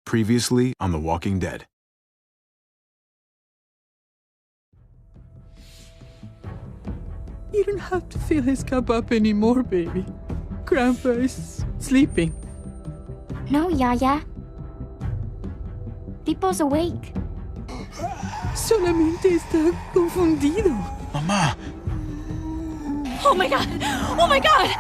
Previously on The Walking Dead. You don't have to fill his cup up anymore, baby. Grandpa is sleeping. No, Yaya. Pipo's awake. Solamente está confundido. Mamá! Oh my god! Oh my god!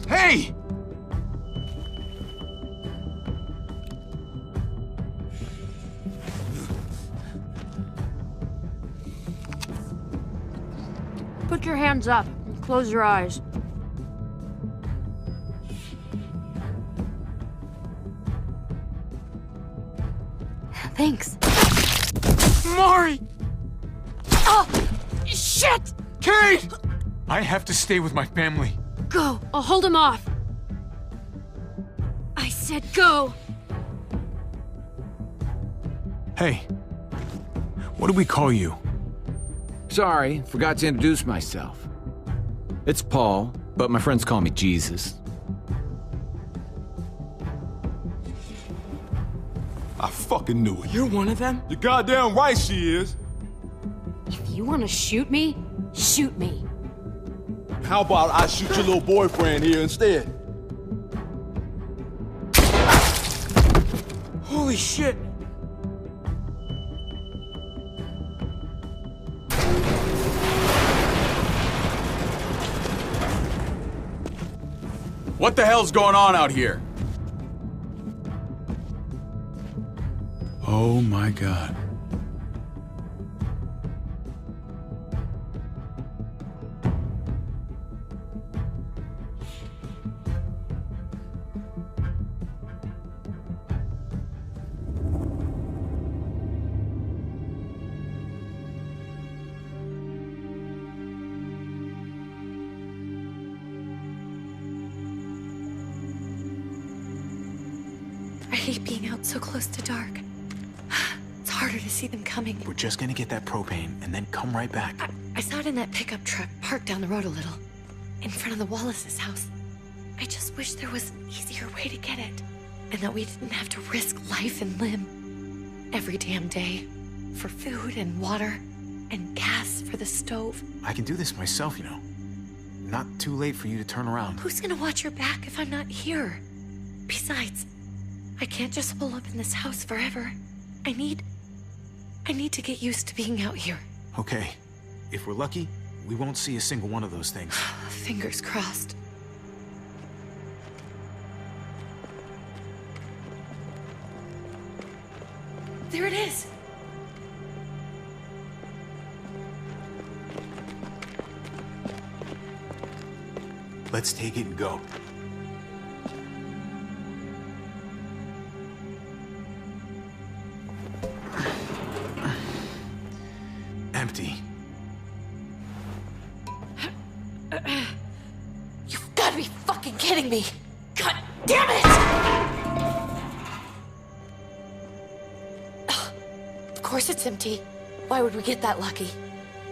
Hey! Put your hands up and close your eyes. Thanks. Mari! Oh! Shit! Kate! I have to stay with my family. Go! I'll hold him off. I said go! Hey. What do we call you? Sorry, forgot to introduce myself. It's Paul, but my friends call me Jesus. I fucking knew it. You're one of them? You're goddamn right she is. If you want to shoot me, shoot me. How about I shoot your little boyfriend here instead? Holy shit! What the hell's going on out here? Oh my god. I hate being out so close to dark. It's harder to see them coming. We're just gonna get that propane and then come right back. I saw it in that pickup truck parked down the road a little, in front of the Wallace's house. I just wish there was an easier way to get it, and that we didn't have to risk life and limb every damn day for food and water and gas for the stove. I can do this myself, you know. Not too late for you to turn around. Who's gonna watch your back if I'm not here? Besides, I can't just pull up in this house forever. I need to get used to being out here. Okay. If we're lucky, we won't see a single one of those things. Fingers crossed. There it is! Let's take it and go. Empty. You've got to be fucking kidding me! God damn it! Ugh, of course it's empty. Why would we get that lucky?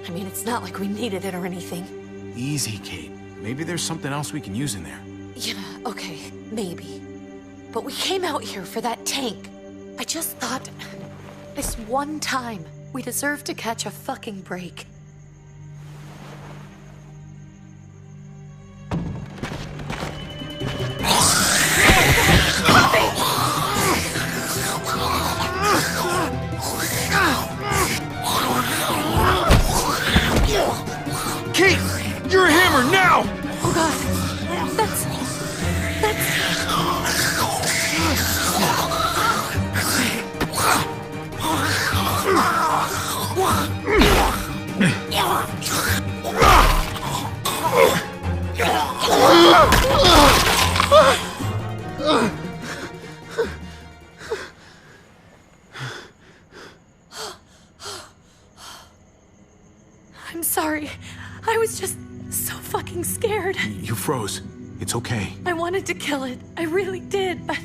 I mean, it's not like we needed it or anything. Easy, Kate. Maybe there's something else we can use in there. Yeah, okay, maybe. But we came out here for that tank. I just thought, this one time, we deserve to catch a fucking break. Kate! You're a hammer now! Oh god, that's... I'm sorry. I was just so fucking scared. You froze. It's okay. I wanted to kill it. I really did, but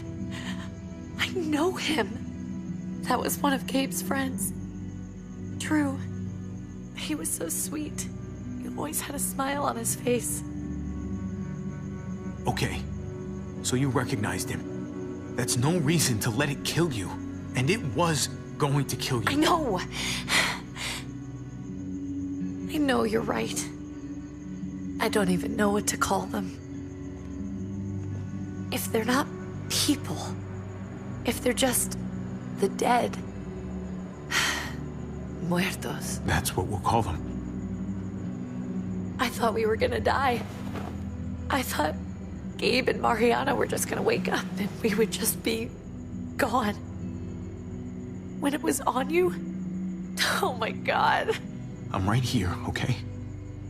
I know him. That was one of Gabe's friends. Drew. He was so sweet. He always had a smile on his face. Okay, so you recognized him. That's no reason to let it kill you. And it was going to kill you. I know. I know you're right. I don't even know what to call them. If they're not people, if they're just the dead, muertos. That's what we'll call them. I thought we were gonna die. I thought Gabe and Mariana were just gonna wake up and we would just be gone. When it was on you, oh my God. I'm right here, okay?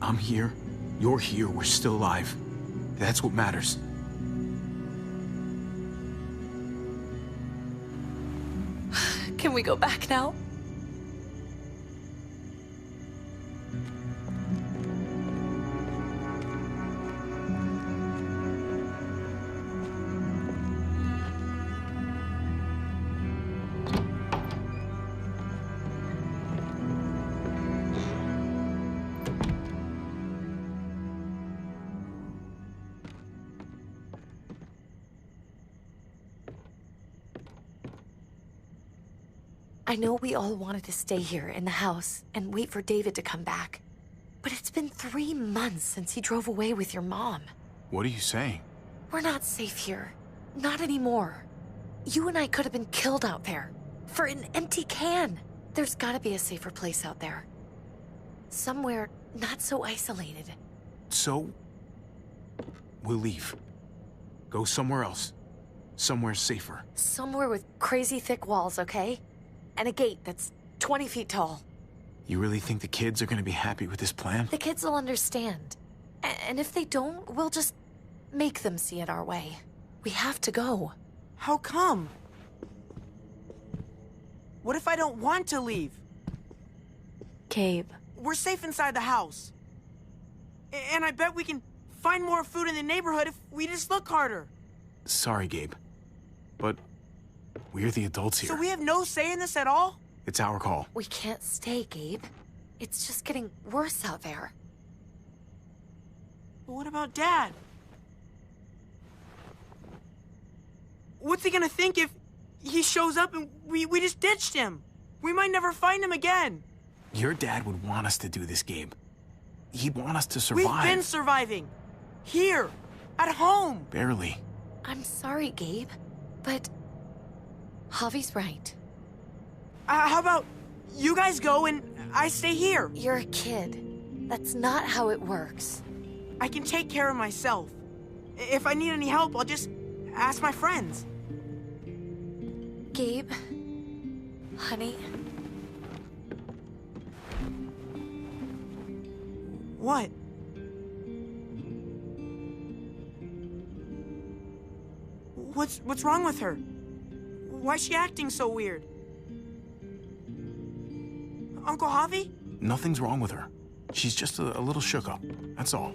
I'm here. You're here. We're still alive. That's what matters. Can we go back now? I know we all wanted to stay here in the house and wait for David to come back. But it's been 3 months since he drove away with your mom. What are you saying? We're not safe here. Not anymore. You and I could have been killed out there. For an empty can. There's gotta be a safer place out there. Somewhere not so isolated. So, we'll leave. Go somewhere else. Somewhere safer. Somewhere with crazy thick walls, okay? And a gate that's 20 feet tall. You really think the kids are gonna be happy with this plan? The kids will understand. And if they don't, we'll just make them see it our way. We have to go. How come? What if I don't want to leave? Gabe. We're safe inside the house. And I bet we can find more food in the neighborhood if we just look harder. Sorry, Gabe. But we're the adults here. So we have no say in this at all? It's our call. We can't stay, Gabe. It's just getting worse out there. But what about Dad? What's he gonna think if he shows up and we just ditched him? We might never find him again. Your dad would want us to do this, Gabe. He'd want us to survive. We've been surviving. Here. At home. Barely. I'm sorry, Gabe, but Javi's right. How about you guys go and I stay here? You're a kid. That's not how it works. I can take care of myself. If I need any help, I'll just ask my friends. Gabe, honey. What? What's wrong with her? Why's she acting so weird? Uncle Javi? Nothing's wrong with her. She's just a little shook up. That's all.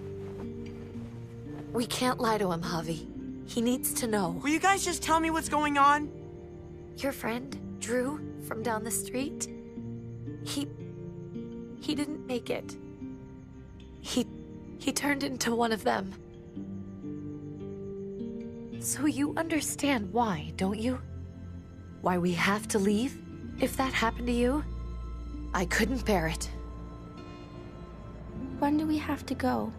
We can't lie to him, Javi. He needs to know. Will you guys just tell me what's going on? Your friend, Drew, from down the street, he didn't make it. He turned into one of them. So you understand why, don't you? Why we have to leave? If that happened to you, I couldn't bear it. When do we have to go?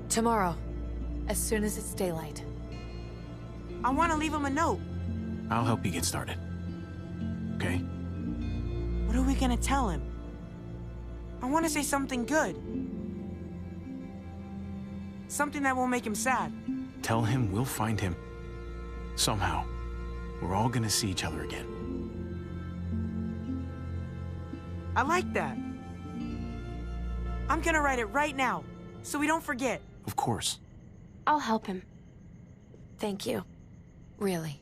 Tomorrow, as soon as it's daylight. I want to leave him a note. I'll help you get started. Okay? What are we gonna tell him? I want to say something good. Something that won't make him sad. Tell him we'll find him. Somehow. We're all gonna see each other again. I like that. I'm gonna write it right now, so we don't forget. Of course. I'll help him. Thank you. Really.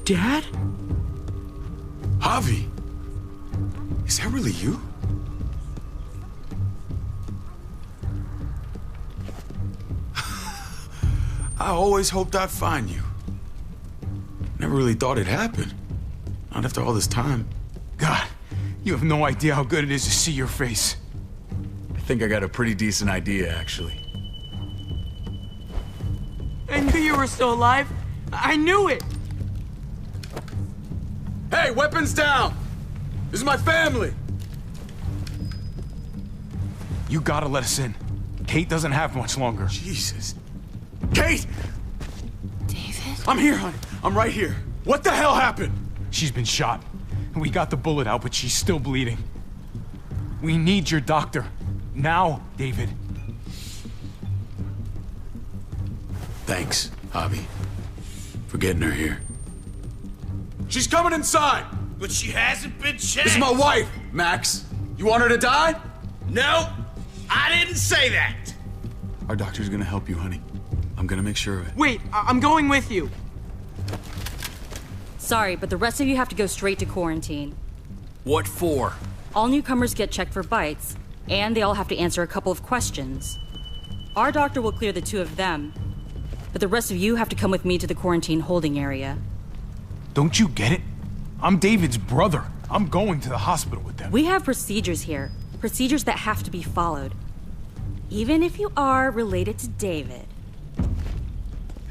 Dad? Javi! Is that really you? I always hoped I'd find you. Never really thought it'd happen. Not after all this time. God, you have no idea how good it is to see your face. I think I got a pretty decent idea, actually. I knew you were still alive. I knew it. Hey, weapons down! This is my family! You gotta let us in. Kate doesn't have much longer. Jesus. Kate! David? I'm here, honey. I'm right here. What the hell happened? She's been shot. We got the bullet out, but she's still bleeding. We need your doctor. Now, David. Thanks, Javi, for getting her here. She's coming inside! But she hasn't been checked. This is my wife, Max. You want her to die? No, I didn't say that. Our doctor's gonna help you, honey. I'm gonna make sure of it. Wait, I'm going with you. Sorry, but the rest of you have to go straight to quarantine. What for? All newcomers get checked for bites, and they all have to answer a couple of questions. Our doctor will clear the two of them, but the rest of you have to come with me to the quarantine holding area. Don't you get it? I'm David's brother. I'm going to the hospital with them. We have procedures here. Procedures that have to be followed. Even if you are related to David.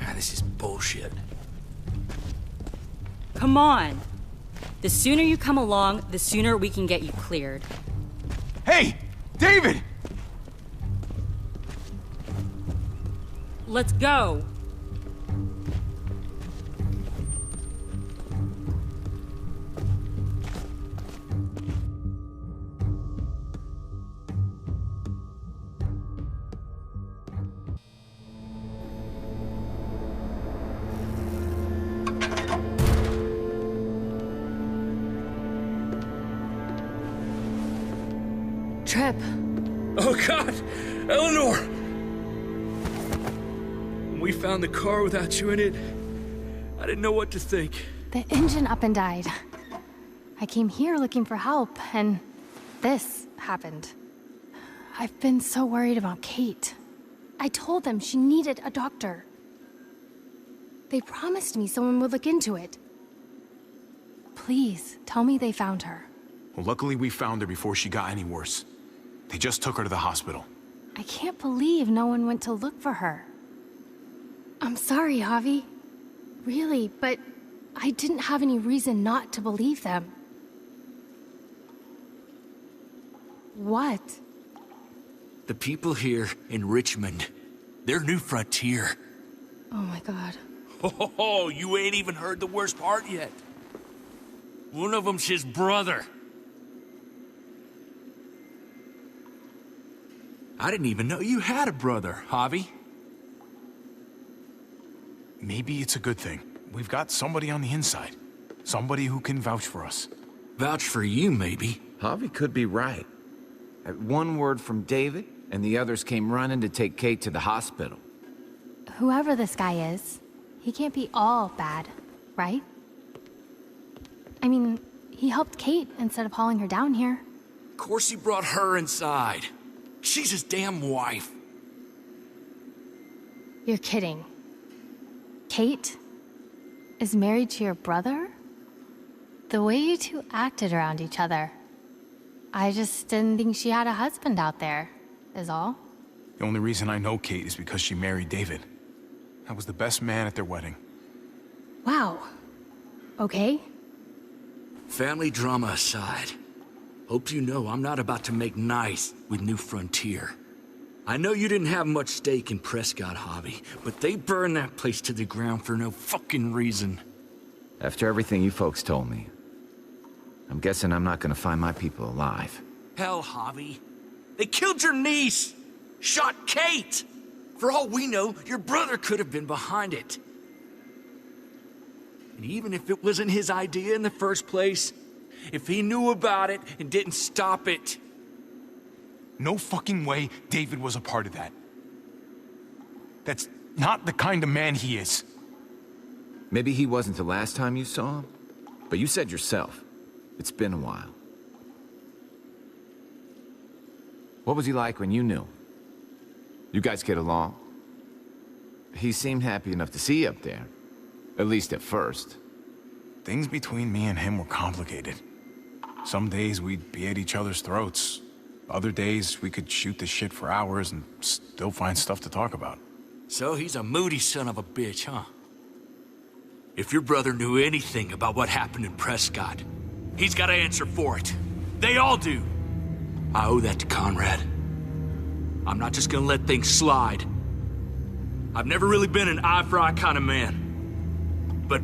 Ah, this is bullshit. Come on. The sooner you come along, the sooner we can get you cleared. Hey! David! Let's go. Trip. Oh, God! Eleanor! When we found the car without you in it, I didn't know what to think. The engine up and died. I came here looking for help, and this happened. I've been so worried about Kate. I told them she needed a doctor. They promised me someone would look into it. Please, tell me they found her. Well, luckily we found her before she got any worse. They just took her to the hospital. I can't believe no one went to look for her. I'm sorry, Javi. Really, but I didn't have any reason not to believe them. What? The people here in Richmond, they're New Frontier. Oh my God. Oh, you ain't even heard the worst part yet. One of them's his brother. I didn't even know you had a brother, Javi. Maybe it's a good thing. We've got somebody on the inside. Somebody who can vouch for us. Vouch for you, maybe. Javi could be right. At one word from David, and the others came running to take Kate to the hospital. Whoever this guy is, he can't be all bad, right? I mean, he helped Kate instead of hauling her down here. Of course he brought her inside. She's his damn wife. You're kidding. Kate is married to your brother? The way you two acted around each other. I just didn't think she had a husband out there, is all. The only reason I know Kate is because she married David. I was the best man at their wedding. Wow. Okay. Family drama aside, hope you know I'm not about to make nice with New Frontier. I know you didn't have much stake in Prescott, Javi, but they burned that place to the ground for no fucking reason. After everything you folks told me, I'm guessing I'm not gonna find my people alive. Hell, Javi. They killed your niece! Shot Kate! For all we know, your brother could have been behind it. And even if it wasn't his idea in the first place, if he knew about it and didn't stop it... No fucking way David was a part of that. That's not the kind of man he is. Maybe he wasn't the last time you saw him, but you said yourself, it's been a while. What was he like when you knew? You guys get along? He seemed happy enough to see you up there. At least at first. Things between me and him were complicated. Some days we'd be at each other's throats. Other days we could shoot the shit for hours and still find stuff to talk about. So he's a moody son of a bitch, huh? If your brother knew anything about what happened in Prescott, he's got to answer for it. They all do. I owe that to Conrad. I'm not just gonna let things slide. I've never really been an eye-for-eye kind of man. But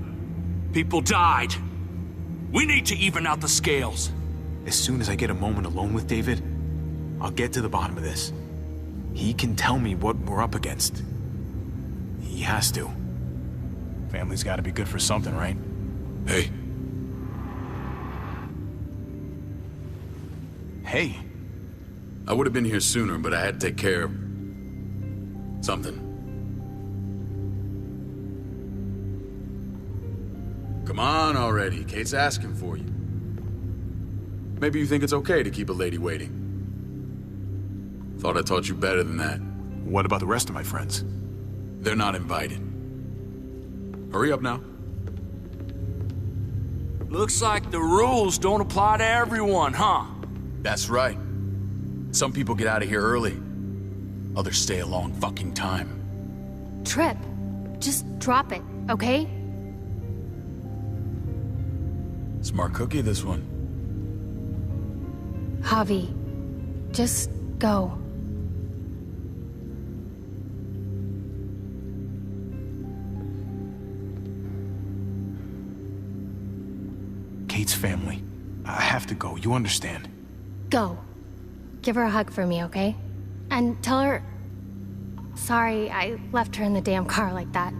people died. We need to even out the scales. As soon as I get a moment alone with David, I'll get to the bottom of this. He can tell me what we're up against. He has to. Family's gotta be good for something, right? Hey. Hey. I would have been here sooner, but I had to take care of... something. Come on already. Kate's asking for you. Maybe you think it's okay to keep a lady waiting. Thought I taught you better than that. What about the rest of my friends? They're not invited. Hurry up now. Looks like the rules don't apply to everyone, huh? That's right. Some people get out of here early. Others stay a long fucking time. Trip, just drop it, okay? Smart cookie, this one. Javi, just go. Kate's family. I have to go, you understand? Go. Give her a hug for me, okay? And tell her... Sorry, I left her in the damn car like that.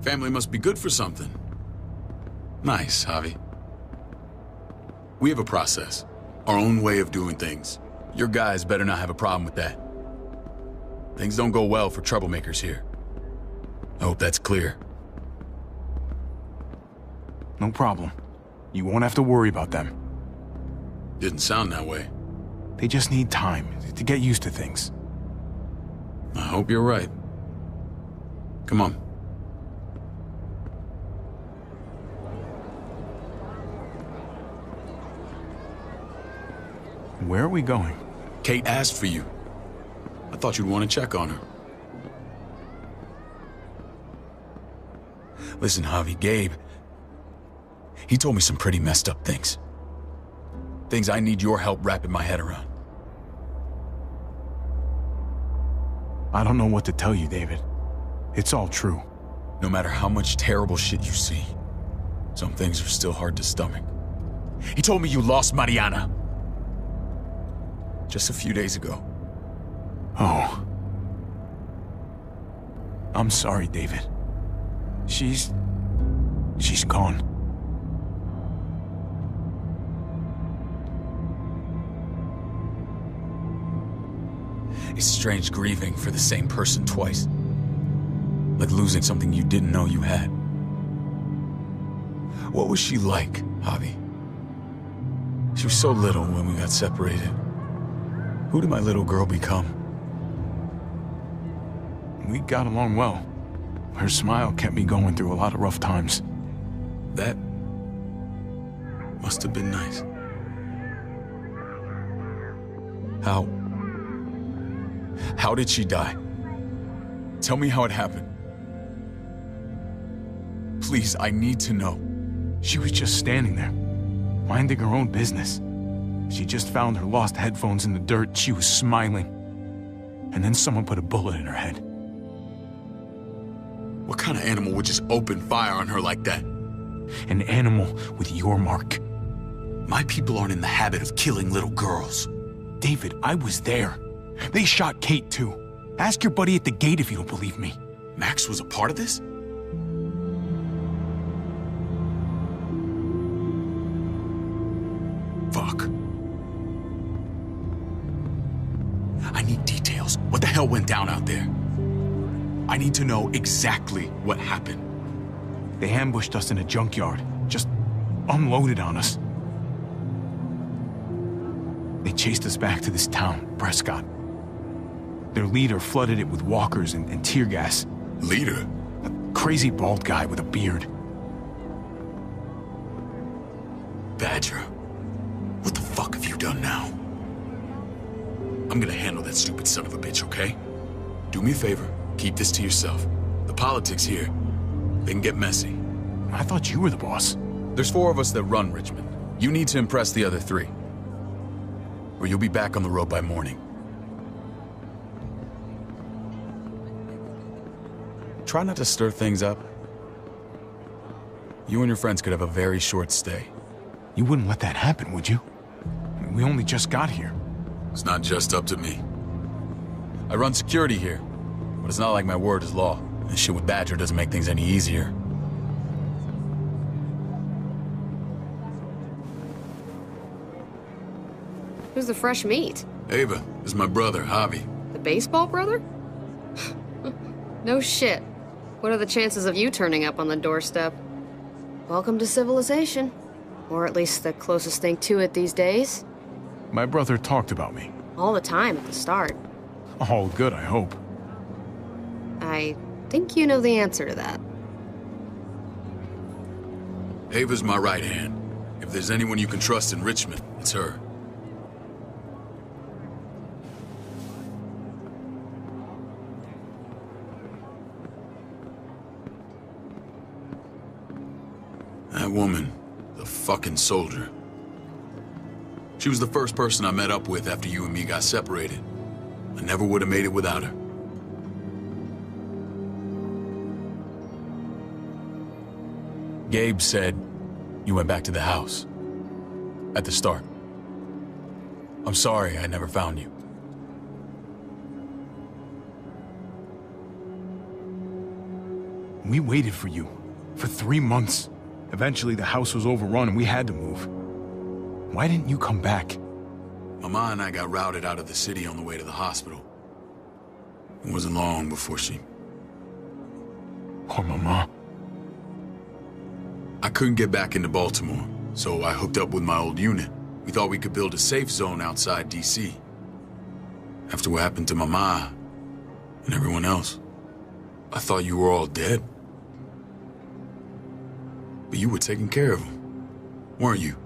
Family must be good for something. Nice, Javi. We have a process. Our own way of doing things. Your guys better not have a problem with that. Things don't go well for troublemakers here. I hope that's clear. No problem. You won't have to worry about them. Didn't sound that way. They just need time to get used to things. I hope you're right. Come on. Where are we going? Kate asked for you. I thought you'd want to check on her. Listen, Javi, Gabe... he told me some pretty messed up things. Things I need your help wrapping my head around. I don't know what to tell you, David. It's all true. No matter how much terrible shit you see, some things are still hard to stomach. He told me you lost Mariana. Just a few days ago. Oh. I'm sorry, David. She's gone. It's strange grieving for the same person twice. Like losing something you didn't know you had. What was she like, Javi? She was so little when we got separated. Who did my little girl become? We got along well. Her smile kept me going through a lot of rough times. That must have been nice. How did she die? Tell me how it happened. Please, I need to know. She was just standing there, minding her own business. She just found her lost headphones in the dirt. She was smiling. and then someone put a bullet in her head. What kind of animal would just open fire on her like that? An animal with your mark. My people aren't in the habit of killing little girls. David, I was there. They shot Kate too. Ask your buddy at the gate if you don't believe me. Max was a part of this? Fuck. I need details. What the hell went down out there? I need to know exactly what happened. They ambushed us in a junkyard. Just unloaded on us. They chased us back to this town, Prescott. Their leader flooded it with walkers and tear gas. Leader? A crazy bald guy with a beard. Badger, what the fuck have you done now? I'm gonna handle that stupid son of a bitch, okay? Do me a favor, keep this to yourself. The politics here, they can get messy. I thought you were the boss. There's 4 of us that run Richmond. You need to impress the other 3. Or you'll be back on the road by morning. Try not to stir things up. You and your friends could have a very short stay. You wouldn't let that happen, would you? We only just got here. It's not just up to me. I run security here, but it's not like my word is law. And shit with Badger doesn't make things any easier. Who's the fresh meat? Ava, this is my brother, Javi. The baseball brother? No shit. What are the chances of you turning up on the doorstep? Welcome to civilization. Or at least the closest thing to it these days. My brother talked about me. All the time at the start. All good, I hope. I think you know the answer to that. Ava's my right hand. If there's anyone you can trust in Richmond, it's her. That woman, the fucking soldier. She was the first person I met up with after you and me got separated. I never would have made it without her. Gabe said you went back to the house. At the start. I'm sorry I never found you. We waited for you. For 3 months. Eventually the house was overrun and we had to move. Why didn't you come back? Mama and I got routed out of the city on the way to the hospital. It wasn't long before she... Poor Mama. I couldn't get back into Baltimore, so I hooked up with my old unit. We thought we could build a safe zone outside D.C. After what happened to Mama and everyone else, I thought you were all dead. But you were taking care of them, weren't you?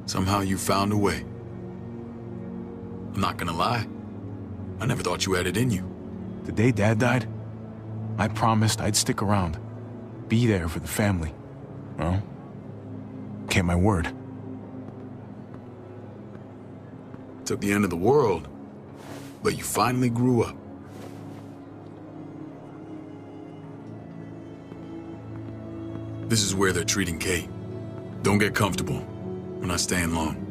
Somehow you found a way. I'm not gonna lie. I never thought you had it in you. The day Dad died, I promised I'd stick around. Be there for the family. Well, kept my word. Took the end of the world, but you finally grew up. This is where they're treating Kate. Don't get comfortable. We're not staying long.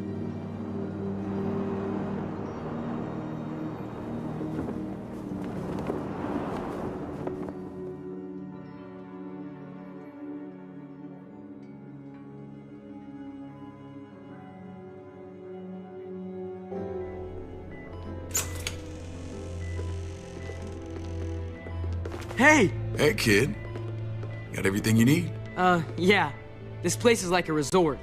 Hey! Hey, kid. Got everything you need? Yeah. This place is like a resort.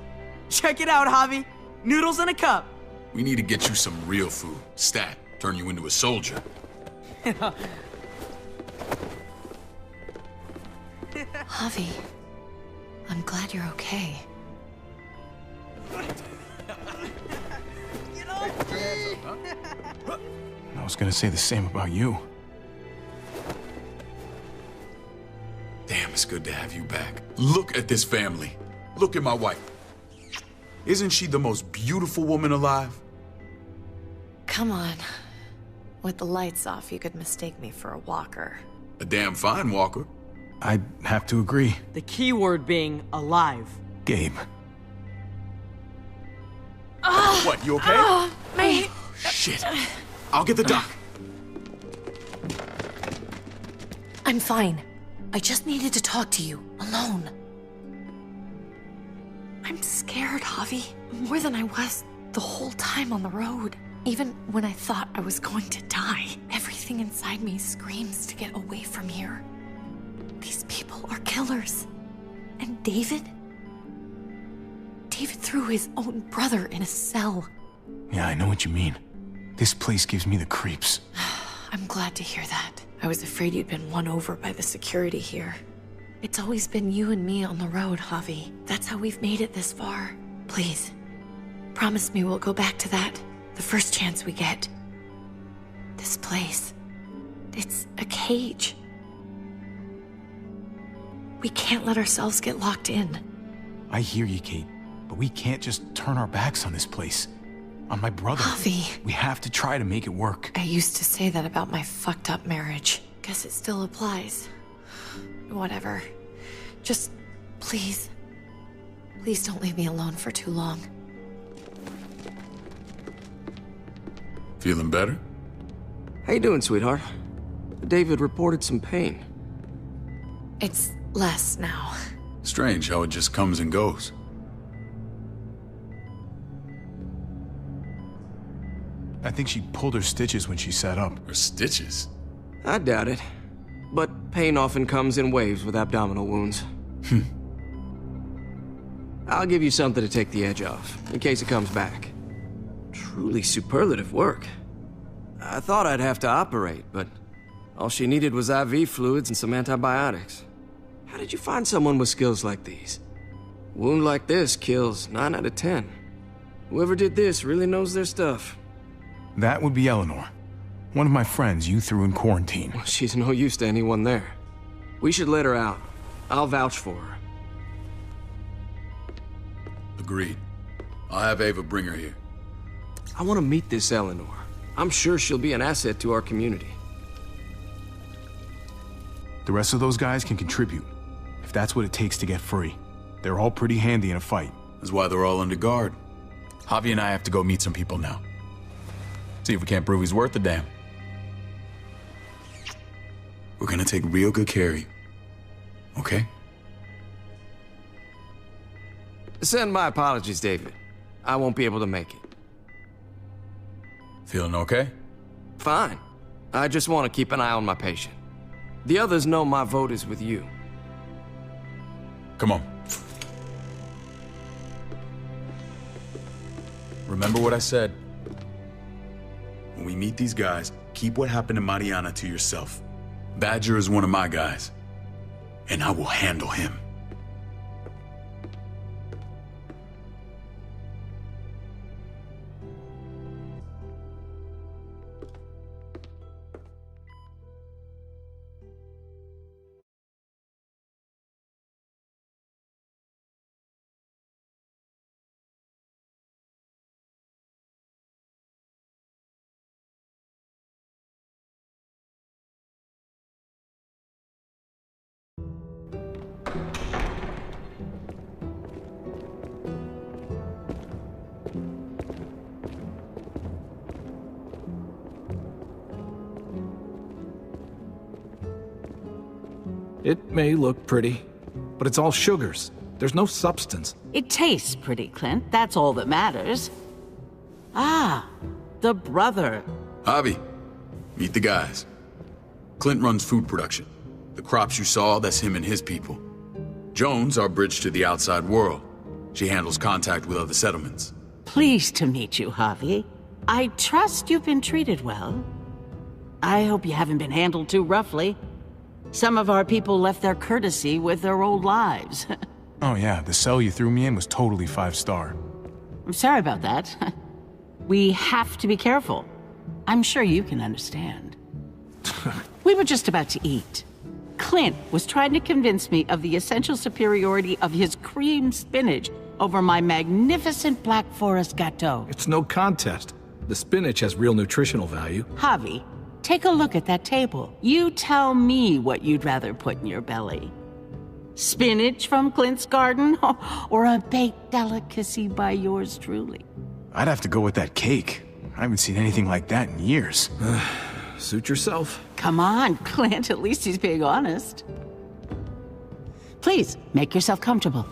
Check it out, Javi. Noodles in a cup. We need to get you some real food. Stat. Turn you into a soldier. Javi, I'm glad you're okay. I was gonna say the same about you. Damn, it's good to have you back. Look at this family. Look at my wife. Isn't she the most beautiful woman alive? Come on. With the lights off, you could mistake me for a walker. A damn fine walker. I have to agree. The key word being alive. Gabe. What, you okay? Mate! Shit. I'll get the doc. I'm fine. I just needed to talk to you, alone. I'm scared, Javi. More than I was the whole time on the road. Even when I thought I was going to die, everything inside me screams to get away from here. These people are killers. And David? David threw his own brother in a cell. Yeah, I know what you mean. This place gives me the creeps. I'm glad to hear that. I was afraid you'd been won over by the security here. It's always been you and me on the road, Javi. That's how we've made it this far. Please, promise me we'll go back to that the first chance we get. This place, it's a cage. We can't let ourselves get locked in. I hear you, Kate, but we can't just turn our backs on this place. On my brother. Javi. We have to try to make it work. I used to say that about my fucked up marriage. Guess it still applies. Whatever. Just, please. Please don't leave me alone for too long. Feeling better? How you doing, sweetheart? David reported some pain. It's less now. Strange how it just comes and goes. I think she pulled her stitches when she sat up. Her stitches? I doubt it. But pain often comes in waves with abdominal wounds. I'll give you something to take the edge off, in case it comes back. Truly superlative work. I thought I'd have to operate, but all she needed was IV fluids and some antibiotics. How did you find someone with skills like these? A wound like this kills 9 out of 10. Whoever did this really knows their stuff. That would be Eleanor. One of my friends you threw in quarantine. Well, she's no use to anyone there. We should let her out. I'll vouch for her. Agreed. I'll have Ava bring her here. I want to meet this Eleanor. I'm sure she'll be an asset to our community. The rest of those guys can contribute, if that's what it takes to get free. They're all pretty handy in a fight. That's why they're all under guard. Javi and I have to go meet some people now. See if we can't prove he's worth the damn. We're gonna take real good care of you. Okay? Send my apologies, David. I won't be able to make it. Feeling okay? Fine. I just want to keep an eye on my patient. The others know my vote is with you. Come on. Remember what I said. When we meet these guys, keep what happened to Mariana to yourself. Badger is one of my guys, and I will handle him. It may look pretty, but it's all sugars. There's no substance. It tastes pretty, Clint. That's all that matters. Ah, the brother. Javi, meet the guys. Clint runs food production. The crops you saw, that's him and his people. Jones, our bridge to the outside world. She handles contact with other settlements. Pleased to meet you, Javi. I trust you've been treated well. I hope you haven't been handled too roughly. Some of our people left their courtesy with their old lives. Oh yeah, the cell you threw me in was totally 5-star. I'm sorry about that. We have to be careful. I'm sure you can understand. We were just about to eat. Clint was trying to convince me of the essential superiority of his cream spinach over my magnificent Black Forest gâteau. It's no contest. The spinach has real nutritional value. Javi, take a look at that table. You tell me what you'd rather put in your belly. Spinach from Clint's garden, or a baked delicacy by yours truly? I'd have to go with that cake. I haven't seen anything like that in years. Suit yourself. Come on, Clint, at least he's being honest. Please, make yourself comfortable.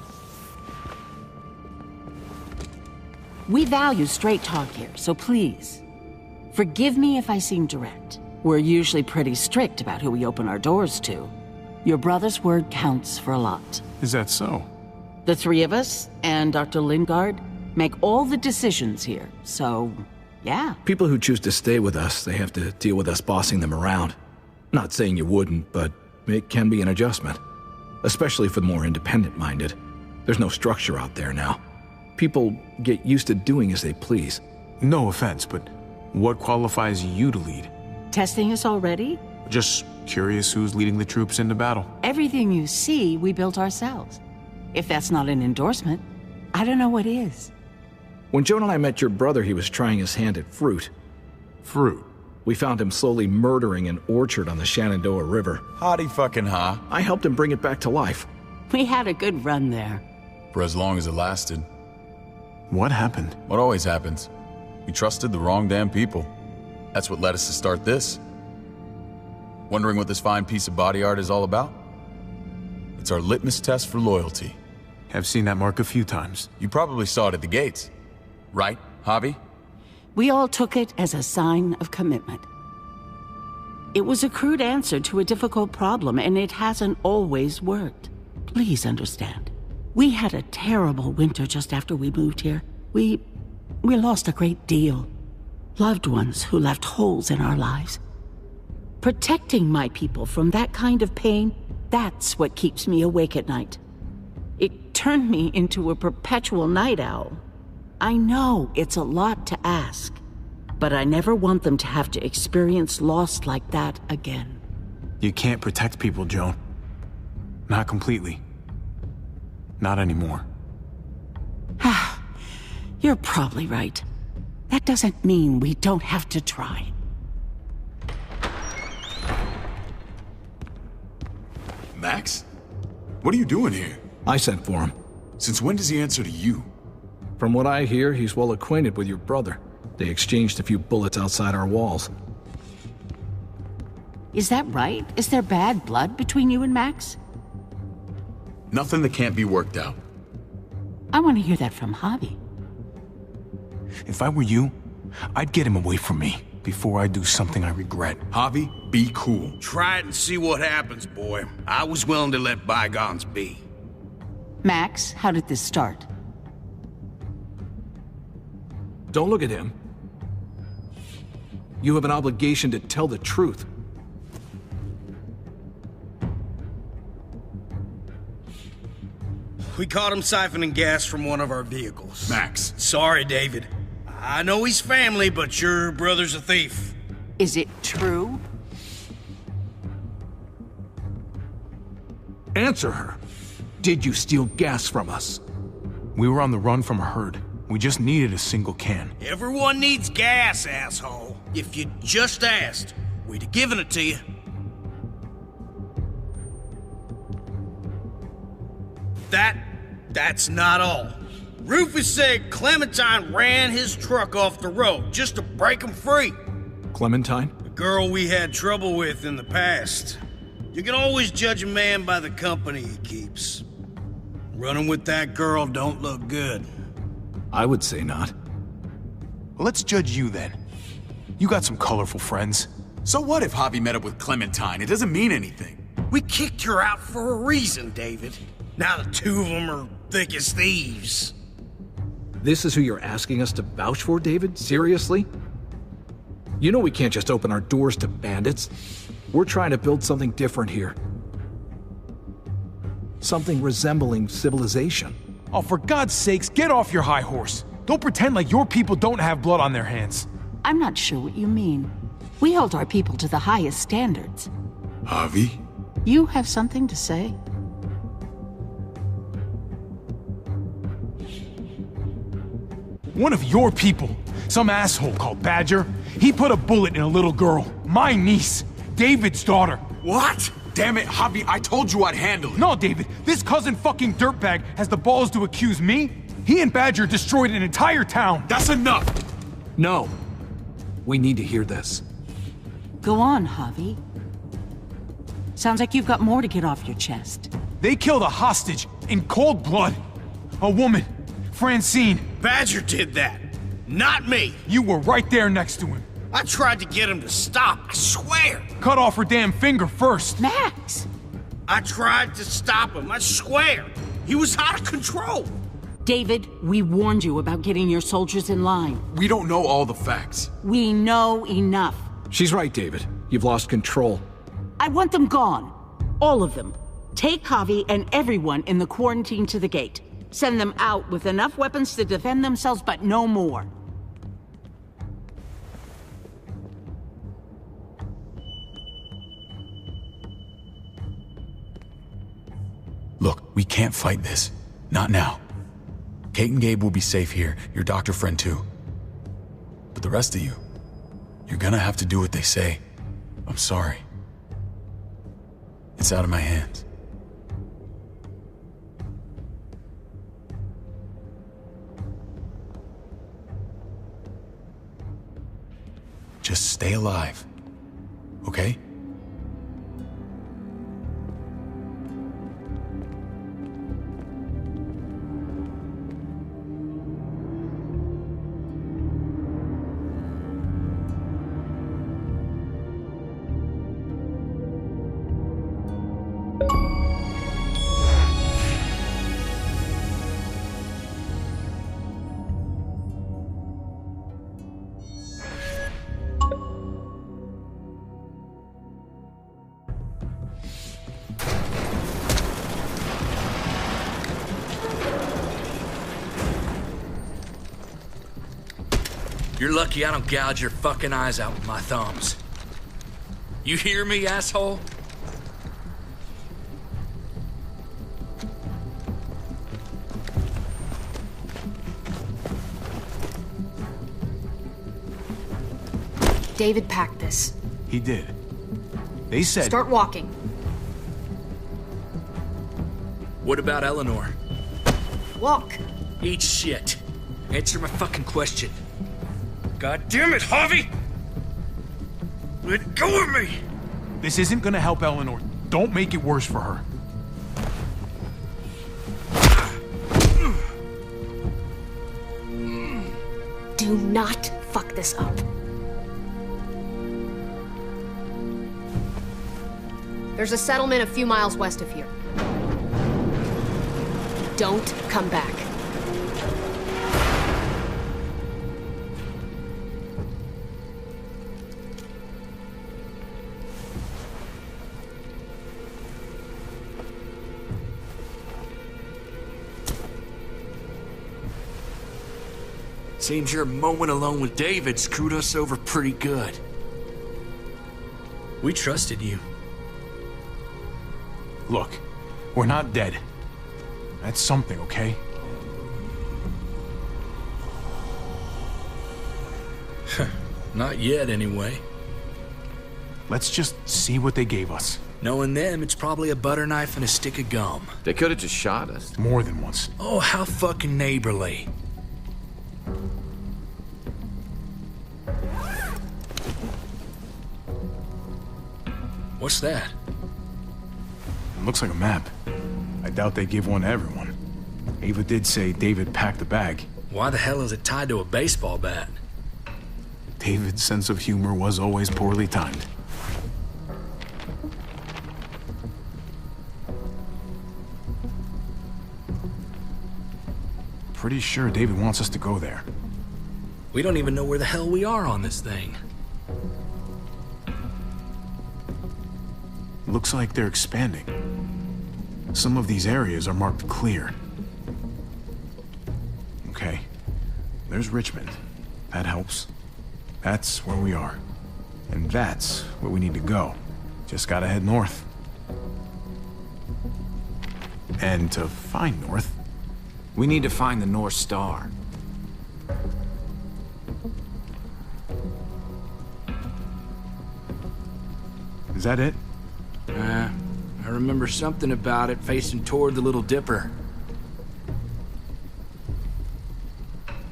We value straight talk here, so please, forgive me if I seem direct. We're usually pretty strict about who we open our doors to. Your brother's word counts for a lot. Is that so? The three of us, and Dr. Lingard, make all the decisions here, so, yeah. People who choose to stay with us, they have to deal with us bossing them around. Not saying you wouldn't, but it can be an adjustment. Especially for the more independent-minded. There's no structure out there now. People get used to doing as they please. No offense, but what qualifies you to lead? Testing us already? Just curious who's leading the troops into battle. Everything you see, we built ourselves. If that's not an endorsement, I don't know what is. When Joan and I met your brother, he was trying his hand at fruit. Fruit? We found him slowly murdering an orchard on the Shenandoah River. Howdy fucking ha. I helped him bring it back to life. We had a good run there. For as long as it lasted. What happened? What always happens. We trusted the wrong damn people. That's what led us to start this. Wondering what this fine piece of body art is all about? It's our litmus test for loyalty. Have seen that mark a few times. You probably saw it at the gates. Right, Javi? We all took it as a sign of commitment. It was a crude answer to a difficult problem, and it hasn't always worked. Please understand. We had a terrible winter just after we moved here. We lost a great deal. Loved ones who left holes in our lives. Protecting my people from that kind of pain, that's what keeps me awake at night. It turned me into a perpetual night owl. I know it's a lot to ask, but I never want them to have to experience loss like that again. You can't protect people, Joan. Not completely. Not anymore. You're probably right. That doesn't mean we don't have to try. Max? What are you doing here? I sent for him. Since when does he answer to you? From what I hear, he's well acquainted with your brother. They exchanged a few bullets outside our walls. Is that right? Is there bad blood between you and Max? Nothing that can't be worked out. I want to hear that from Javi. If I were you, I'd get him away from me before I do something I regret. Javi, be cool. Try it and see what happens, boy. I was willing to let bygones be. Max, how did this start? Don't look at him. You have an obligation to tell the truth. We caught him siphoning gas from one of our vehicles. Max. Sorry, David. I know he's family, but your brother's a thief. Is it true? Answer her. Did you steal gas from us? We were on the run from a herd. We just needed a single can. Everyone needs gas, asshole. If you just asked, we'd have given it to you. That's not all. Rufus said Clementine ran his truck off the road just to break him free. Clementine? The girl we had trouble with in the past. You can always judge a man by the company he keeps. Running with that girl don't look good. I would say not. Well, let's judge you then. You got some colorful friends. So what if Javi met up with Clementine? It doesn't mean anything. We kicked her out for a reason, David. Now the two of them are thick as thieves. This is who you're asking us to vouch for, David? Seriously? You know we can't just open our doors to bandits. We're trying to build something different here. Something resembling civilization. Oh, for God's sakes, get off your high horse. Don't pretend like your people don't have blood on their hands. I'm not sure what you mean. We hold our people to the highest standards. Javi? You have something to say? One of your people. Some asshole called Badger. He put a bullet in a little girl. My niece. David's daughter. What? Damn it, Javi, I told you I'd handle it. No, David. This cousin fucking dirtbag has the balls to accuse me? He and Badger destroyed an entire town. That's enough! No. We need to hear this. Go on, Javi. Sounds like you've got more to get off your chest. They killed a hostage in cold blood. A woman, Francine. Badger did that, not me. You were right there next to him. I tried to get him to stop, I swear. Cut off her damn finger first. Max! I tried to stop him, I swear. He was out of control. David, we warned you about getting your soldiers in line. We don't know all the facts. We know enough. She's right, David. You've lost control. I want them gone. All of them. Take Javi and everyone in the quarantine to the gate. Send them out with enough weapons to defend themselves, but no more. Look, we can't fight this. Not now. Kate and Gabe will be safe here, your doctor friend too. But the rest of you, you're gonna have to do what they say. I'm sorry. It's out of my hands. Just stay alive, okay? You're lucky I don't gouge your fucking eyes out with my thumbs. You hear me, asshole? David packed this. He did. They said... Start walking. What about Eleanor? Walk. Eat shit. Answer my fucking question. God damn it, Javi! Let go of me! This isn't gonna help Eleanor. Don't make it worse for her. Do not fuck this up. There's a settlement a few miles west of here. Don't come back. Seems your moment alone with David screwed us over pretty good. We trusted you. Look, we're not dead. That's something, okay? Not yet, anyway. Let's just see what they gave us. Knowing them, it's probably a butter knife and a stick of gum. They could have just shot us. More than once. Oh, how fucking neighborly. What's that? It looks like a map. I doubt they give one to everyone. Ava did say David packed the bag. Why the hell is it tied to a baseball bat? David's sense of humor was always poorly timed. Pretty sure David wants us to go there. We don't even know where the hell we are on this thing. Looks like they're expanding. Some of these areas are marked clear. Okay. There's Richmond. That helps. That's where we are. And that's where we need to go. Just gotta head north. And to find north... We need to find the North Star. Is that it? I remember something about it facing toward the Little Dipper.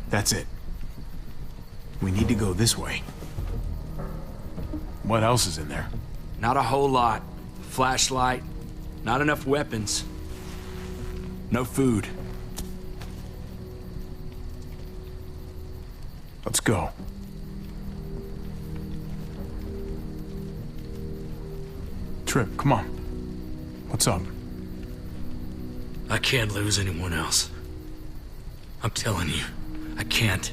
That's it. We need to go this way. What else is in there? Not a whole lot. Flashlight, not enough weapons. No food. Let's go. Tripp, come on. What's up? I can't lose anyone else. I'm telling you, I can't.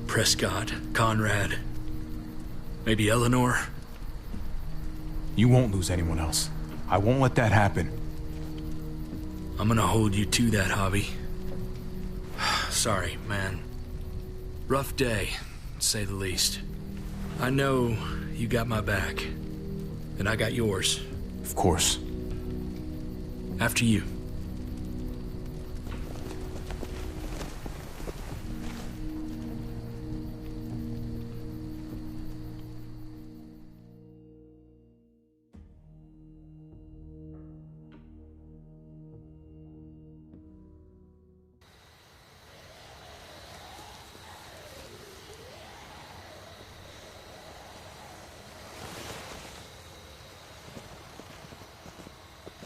Prescott, Conrad, maybe Eleanor. You won't lose anyone else. I won't let that happen. I'm gonna hold you to that, Javi. Sorry, man. Rough day, to say the least. I know you got my back, and I got yours. Of course. After you.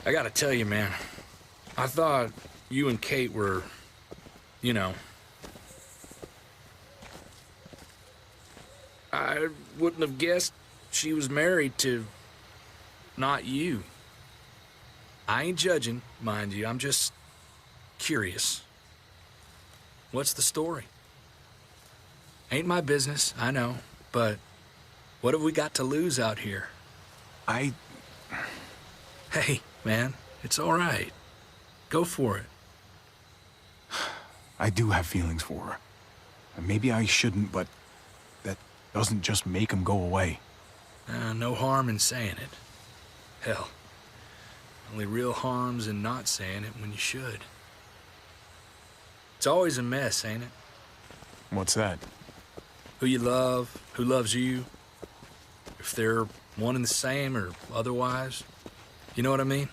I gotta tell you, man, I thought you and Kate were, you know... I wouldn't have guessed she was married to... not you. I ain't judging, mind you, I'm just curious. What's the story? Ain't my business, I know, but what have we got to lose out here? Hey, man, it's all right. Go for it. I do have feelings for her. And maybe I shouldn't, but that doesn't just make them go away. No harm in saying it. Hell, only real harm's in not saying it when you should. It's always a mess, ain't it? What's that? Who you love, who loves you, if they're one and the same or otherwise. You know what I mean?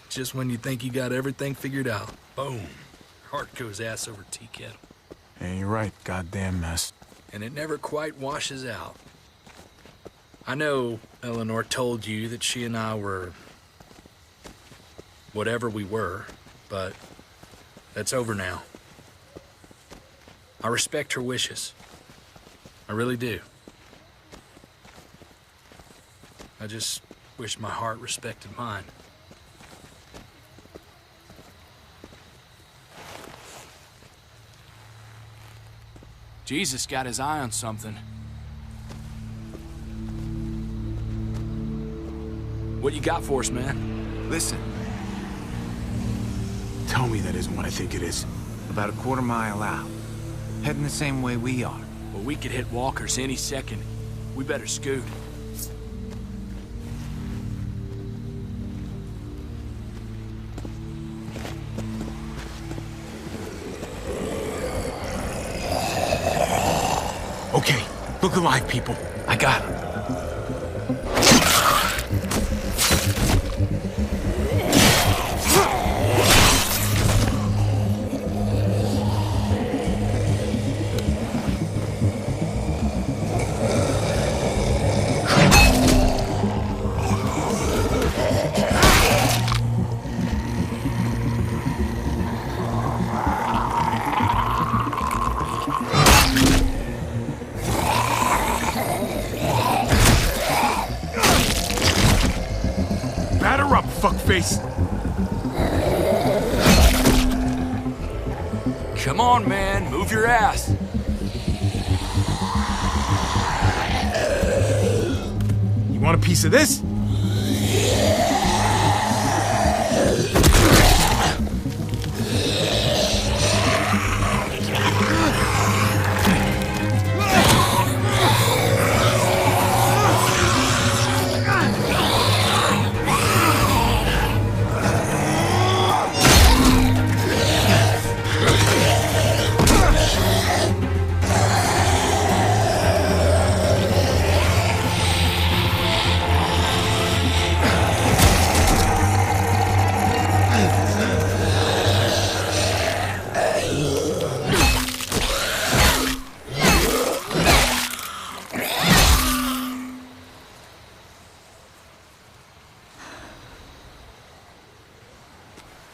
Just when you think you got everything figured out, boom, heart goes ass over tea kettle. Yeah, you're right, goddamn mess. And it never quite washes out. I know Eleanor told you that she and I were whatever we were, but that's over now. I respect her wishes. I really do. I just wish my heart respected mine. Jesus got his eye on something. What you got for us, man? Listen. Tell me that isn't what I think it is. About a quarter mile out. Heading the same way we are. Well, we could hit walkers any second. We better scoot. Okay, look alive, people. I got him. Fuckface. Come on, man. Move your ass. You want a piece of this?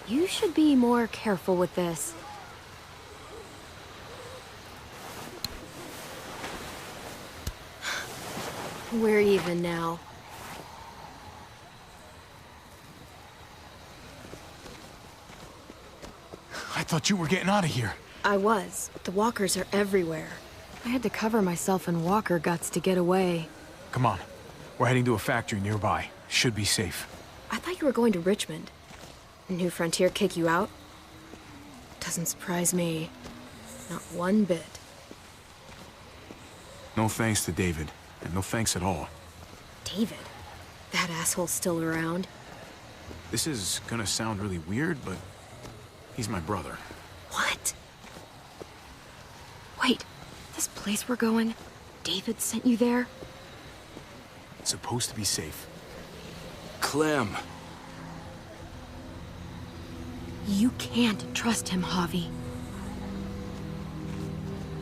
You should be more careful with this. We're even now. I thought you were getting out of here. I was. The walkers are everywhere. I had to cover myself in walker guts to get away. Come on. We're heading to a factory nearby. Should be safe. I thought you were going to Richmond. New Frontier kick you out? Doesn't surprise me. Not one bit. No thanks to David. And no thanks at all. David? That asshole's still around? This is gonna sound really weird, but he's my brother. What? Wait, this place we're going, David sent you there? It's supposed to be safe. Clem. You can't trust him, Javi.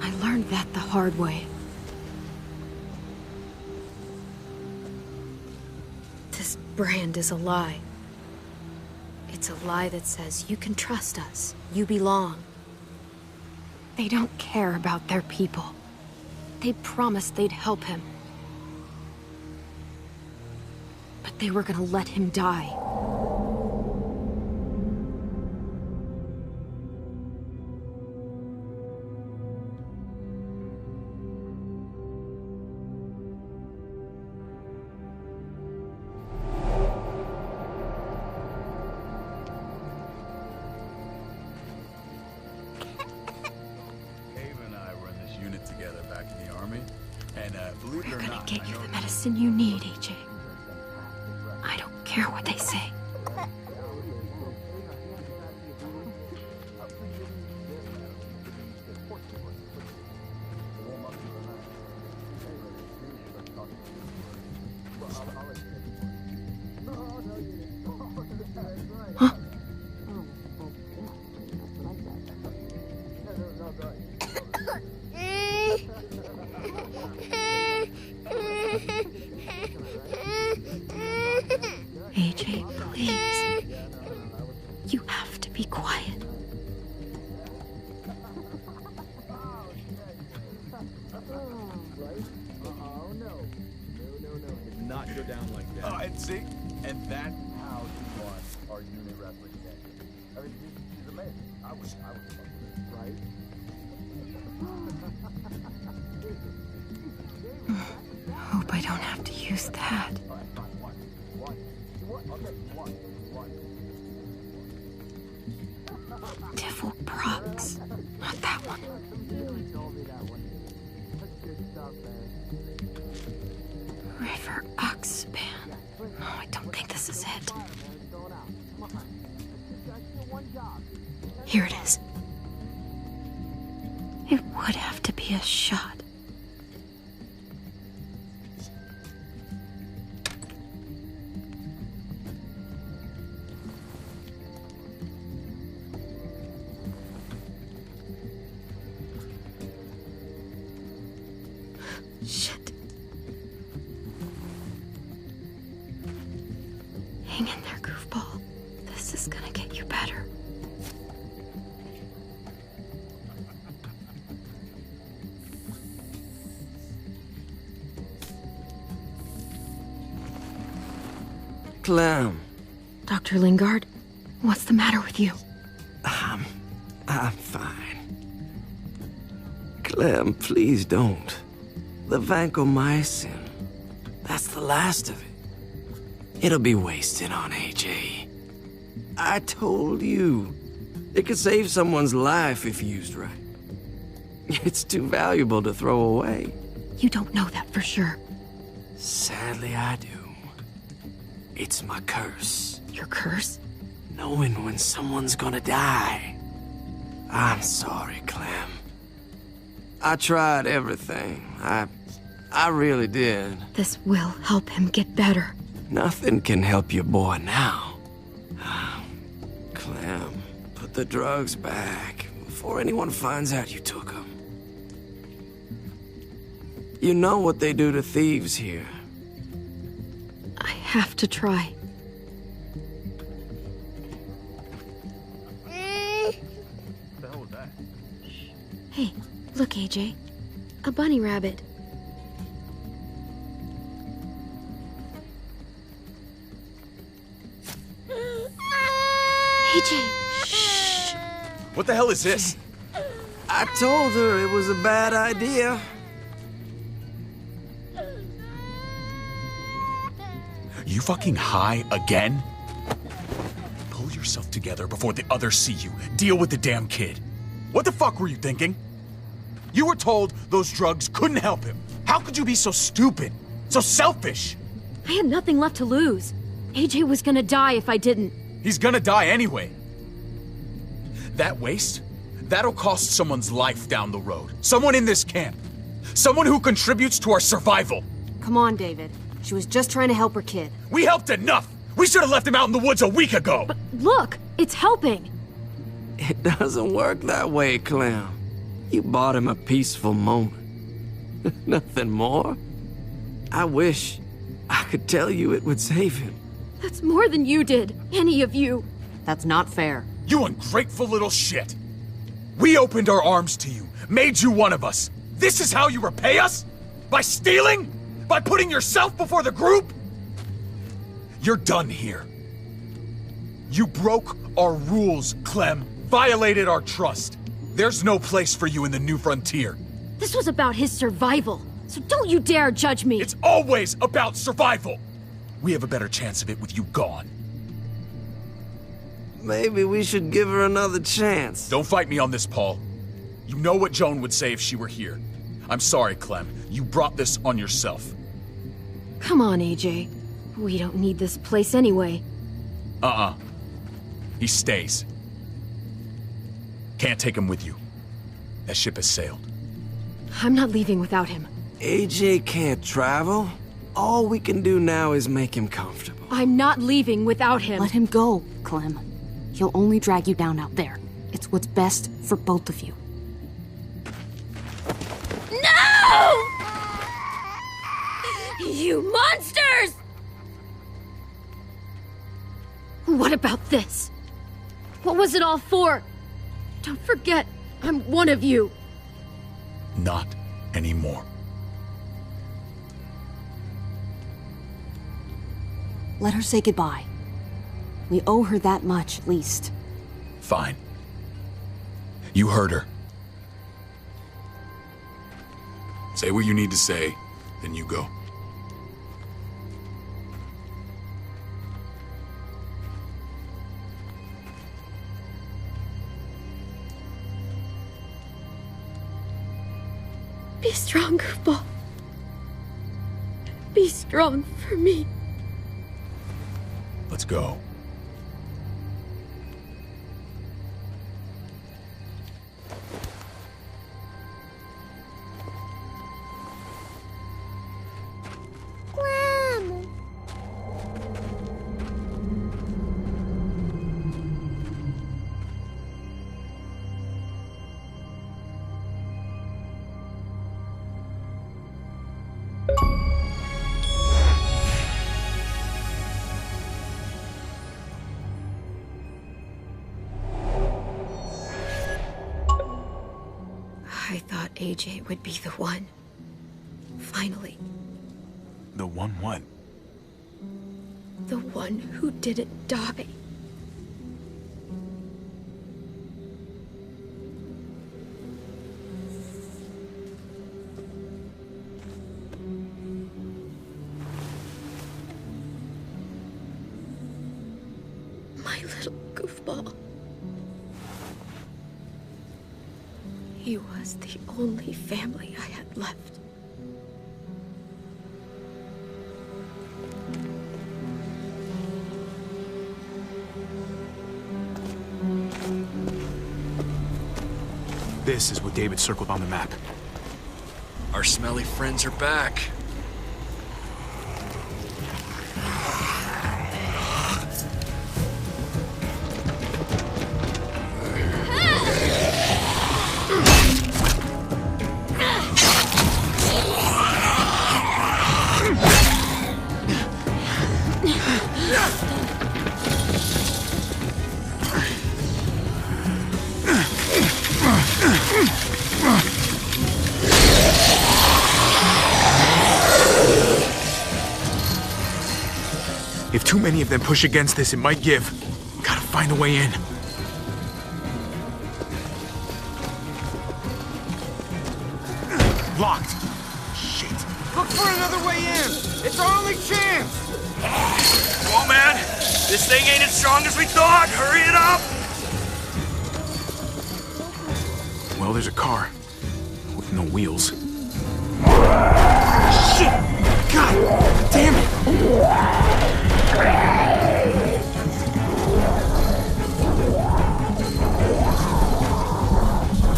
I learned that the hard way. This brand is a lie. It's a lie that says you can trust us, you belong. They don't care about their people. They promised they'd help him. But they were gonna let him die. We're gonna get you the medicine you need, AJ. I don't care what they say. Huh? AJ, please. You have to be quiet. Not go down like that. Oh, and see? And that's how he won our unit wrestling championship. I mean, he's amazing. I was right? Hope I don't have to use that. Devil props. Not that one. River Oxspan. Oh, I don't think this is it. Here it is. It would have to be a shot. Shit. Hang in there, goofball. This is gonna get you better. Clem. Dr. Lingard, what's the matter with you? I'm fine. Clem, please don't. The vancomycin. That's the last of it. It'll be wasted on AJ. I told you. It could save someone's life if used right. It's too valuable to throw away. You don't know that for sure. Sadly, I do. It's my curse. Your curse? Knowing when someone's gonna die. I'm sorry, Clem. I tried everything. I really did. This will help him get better. Nothing can help your boy now. Clem, put the drugs back before anyone finds out you took them. You know what they do to thieves here. I have to try. Hey, look, AJ. A bunny rabbit. AJ! Shh! What the hell is this? I told her it was a bad idea. You fucking high again? Pull yourself together before the others see you. Deal with the damn kid. What the fuck were you thinking? You were told those drugs couldn't help him. How could you be so stupid? So selfish? I had nothing left to lose. AJ was gonna die if I didn't. He's gonna die anyway. That waste? That'll cost someone's life down the road. Someone in this camp. Someone who contributes to our survival. Come on, David. She was just trying to help her kid. We helped enough! We should have left him out in the woods a week ago! But look! It's helping! It doesn't work that way, Clem. You bought him a peaceful moment. Nothing more. I wish I could tell you it would save him. That's more than you did. Any of you. That's not fair. You ungrateful little shit! We opened our arms to you, made you one of us. This is how you repay us? By stealing? By putting yourself before the group? You're done here. You broke our rules, Clem. Violated our trust. There's no place for you in the New Frontier. This was about his survival, so don't you dare judge me! It's always about survival! We have a better chance of it with you gone. Maybe we should give her another chance. Don't fight me on this, Paul. You know what Joan would say if she were here. I'm sorry, Clem. You brought this on yourself. Come on, AJ. We don't need this place anyway. He stays. Can't take him with you. That ship has sailed. I'm not leaving without him. AJ can't travel. All we can do now is make him comfortable. I'm not leaving without him. Let him go, Clem. He'll only drag you down out there. It's what's best for both of you. No! You monsters! What about this? What was it all for? Don't forget, I'm one of you. Not anymore. Let her say goodbye. We owe her that much, at least. Fine. You heard her. Say what you need to say, then you go. Be strong, Goofball. Be strong for me. Let's go. I thought AJ would be the one. Finally. The one what? The one who didn't die. My little goofball. He was the only family I had left. This is what David circled on the map. Our smelly friends are back. If too many of them push against this, it might give. Gotta find a way in. Locked. Shit. Look for another way in! It's our only chance! Come on, man! This thing ain't as strong as we thought! Hurry it up! Well, there's a car. With no wheels. Shit! God damn it!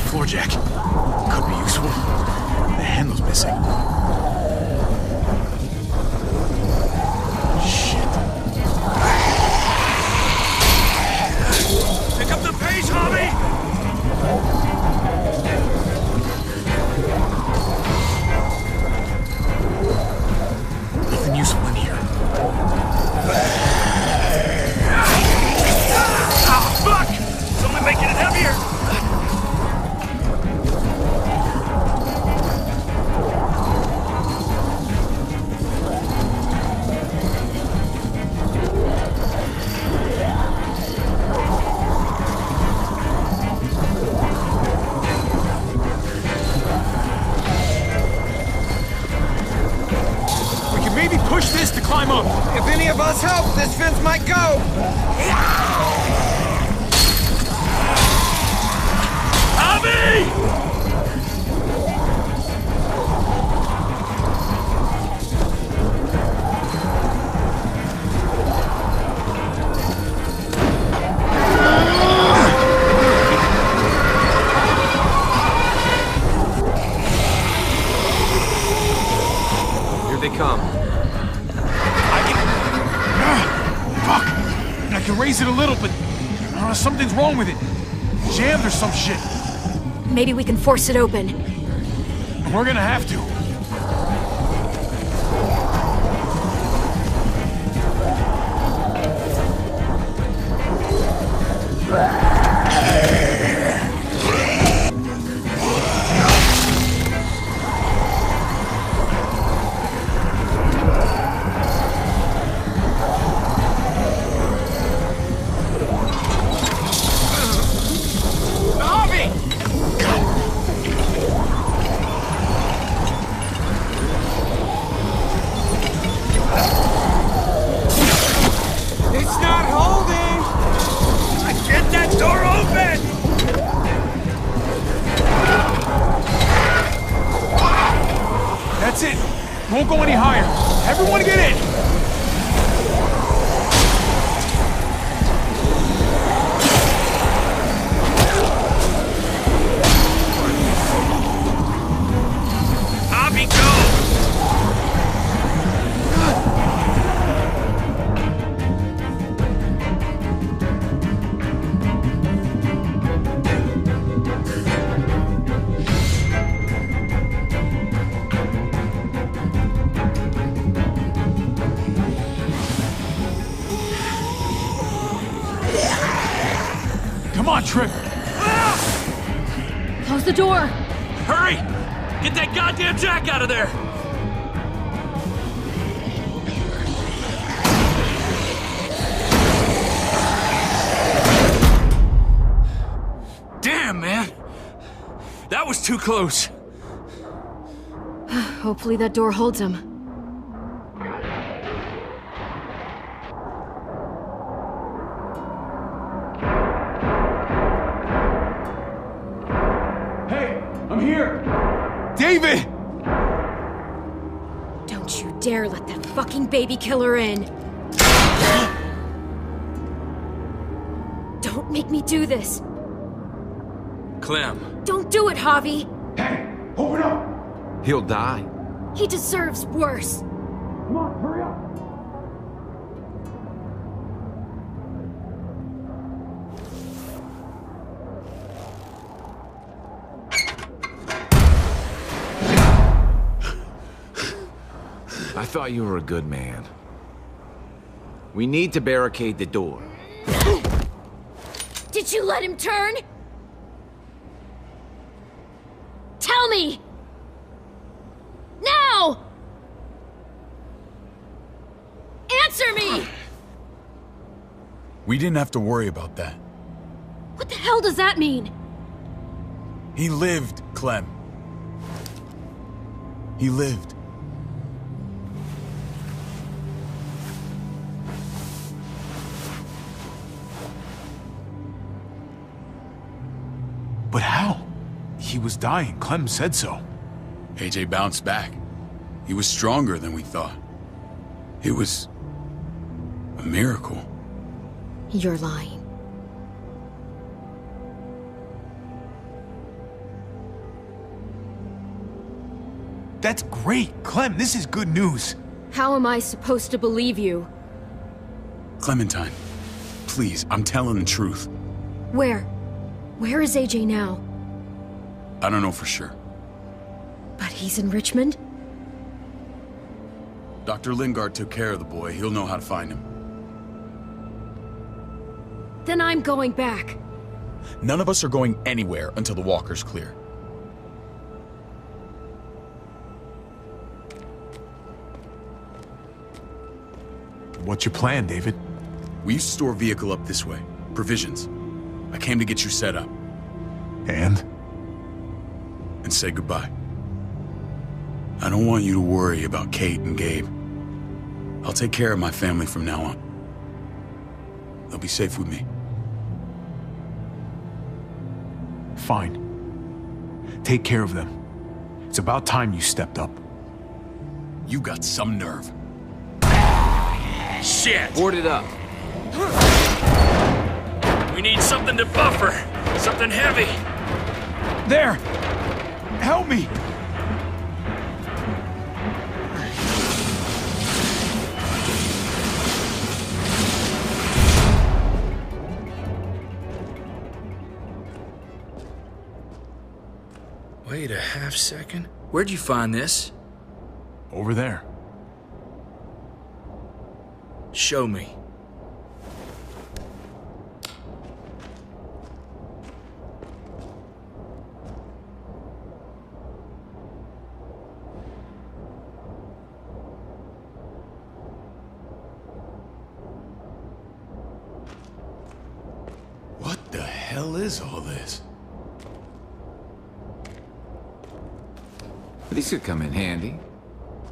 Floor jack. Could be useful. The handle's missing. Shit. Pick up the pace, Hobby! Nothing useful in here. Ah, fuck! It's only making it heavier! Maybe push this to climb up. If any of us help, this fence might go! Hobby! Here they come. I can raise it a little, but something's wrong with it. Jammed or some shit. Maybe we can force it open. We're gonna have to. It's not holding! Get that door open! That's it. Won't go any higher. Everyone get in! Hobby, go! Come on, Trip. Close the door! Hurry! Get that goddamn jack out of there! Damn, man! That was too close. Hopefully that door holds him. Hey, I'm here! David! Don't you dare let that fucking baby killer in! Don't make me do this! Clem. Don't do it, Javi! Hey, open up! He'll die. He deserves worse! Come on, hurry up! I thought you were a good man. We need to barricade the door. Did you let him turn? Tell me! Now! Answer me! We didn't have to worry about that. What the hell does that mean? He lived, Clem. He lived. But how? He was dying. Clem said so. AJ bounced back. He was stronger than we thought. It was a miracle. You're lying. That's great. Clem, this is good news. How am I supposed to believe you? Clementine, please, I'm telling the truth. Where? Where is AJ now? I don't know for sure. But he's in Richmond? Dr. Lingard took care of the boy. He'll know how to find him. Then I'm going back. None of us are going anywhere until the walker's clear. What's your plan, David? We used to store a vehicle up this way. Provisions. I came to get you set up. And say goodbye. I don't want you to worry about Kate and Gabe. I'll take care of my family from now on. They'll be safe with me. Fine. Take care of them. It's about time you stepped up. You got some nerve. Shit! Board it up. We need something to buffer. Something heavy. There! Help me! Wait a half second. Where'd you find this? Over there. Show me. What the hell is all this? These could come in handy.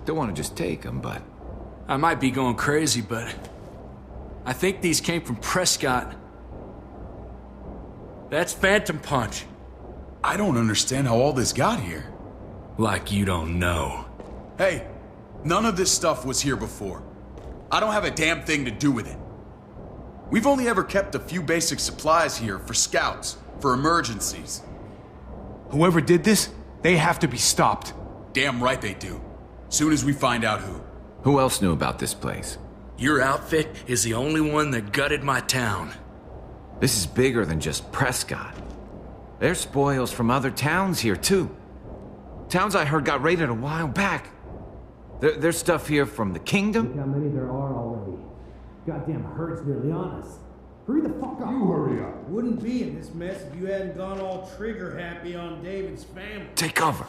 Don't want to just take them, but... I might be going crazy, but... I think these came from Prescott. That's Phantom Punch. I don't understand how all this got here. Like you don't know. Hey, none of this stuff was here before. I don't have a damn thing to do with it. We've only ever kept a few basic supplies here for scouts, for emergencies. Whoever did this, they have to be stopped. Damn right they do. Soon as we find out who. Who else knew about this place? Your outfit is the only one that gutted my town. This is bigger than just Prescott. There's spoils from other towns here, too. Towns I heard got raided a while back. There's stuff here from the Kingdom. Look how many there are already. Goddamn herd's nearly on us. Hurry the fuck up. You hurry up. Wouldn't be in this mess if you hadn't gone all trigger happy on David's family. Take cover.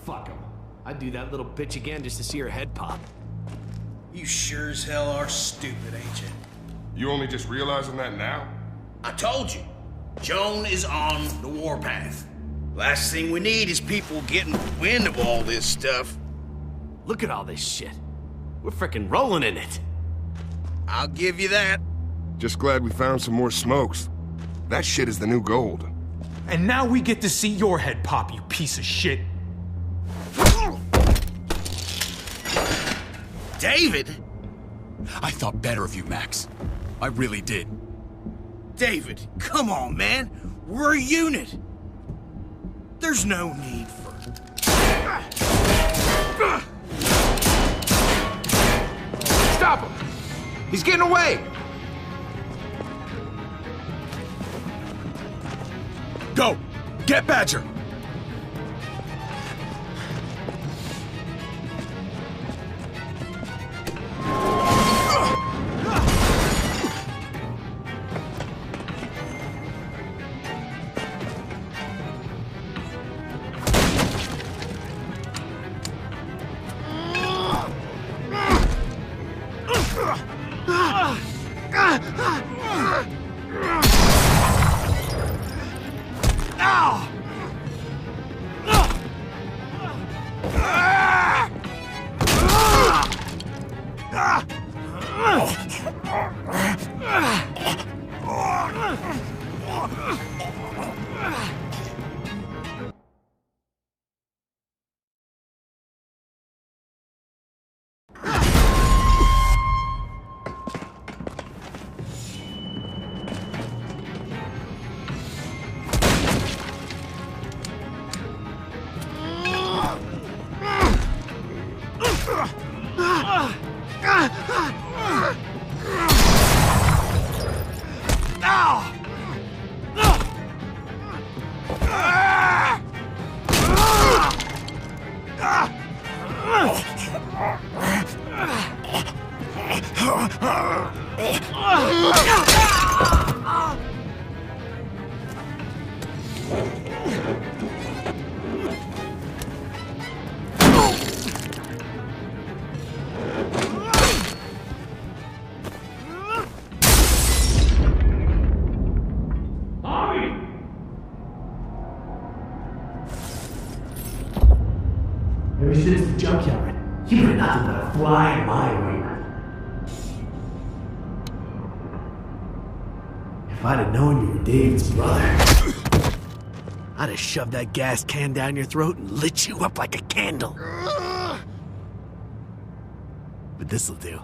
Fuck him. I'd do that little bitch again just to see her head pop. You sure as hell are stupid, ain't you? You only just realizing that now? I told you. Joan is on the warpath. Last thing we need is people getting wind of all this stuff. Look at all this shit. We're frickin' rolling in it. I'll give you that. Just glad we found some more smokes. That shit is the new gold. And now we get to see your head pop, you piece of shit. David? I thought better of you, Max. I really did. David, come on, man. We're a unit. There's no need for... Stop him! He's getting away! Go! Get Badger! Ever since the junkyard, you've been nothing but a fly in my ointment. If I'd have known you were David's brother, I'd have shoved that gas can down your throat and lit you up like a candle. But this'll do.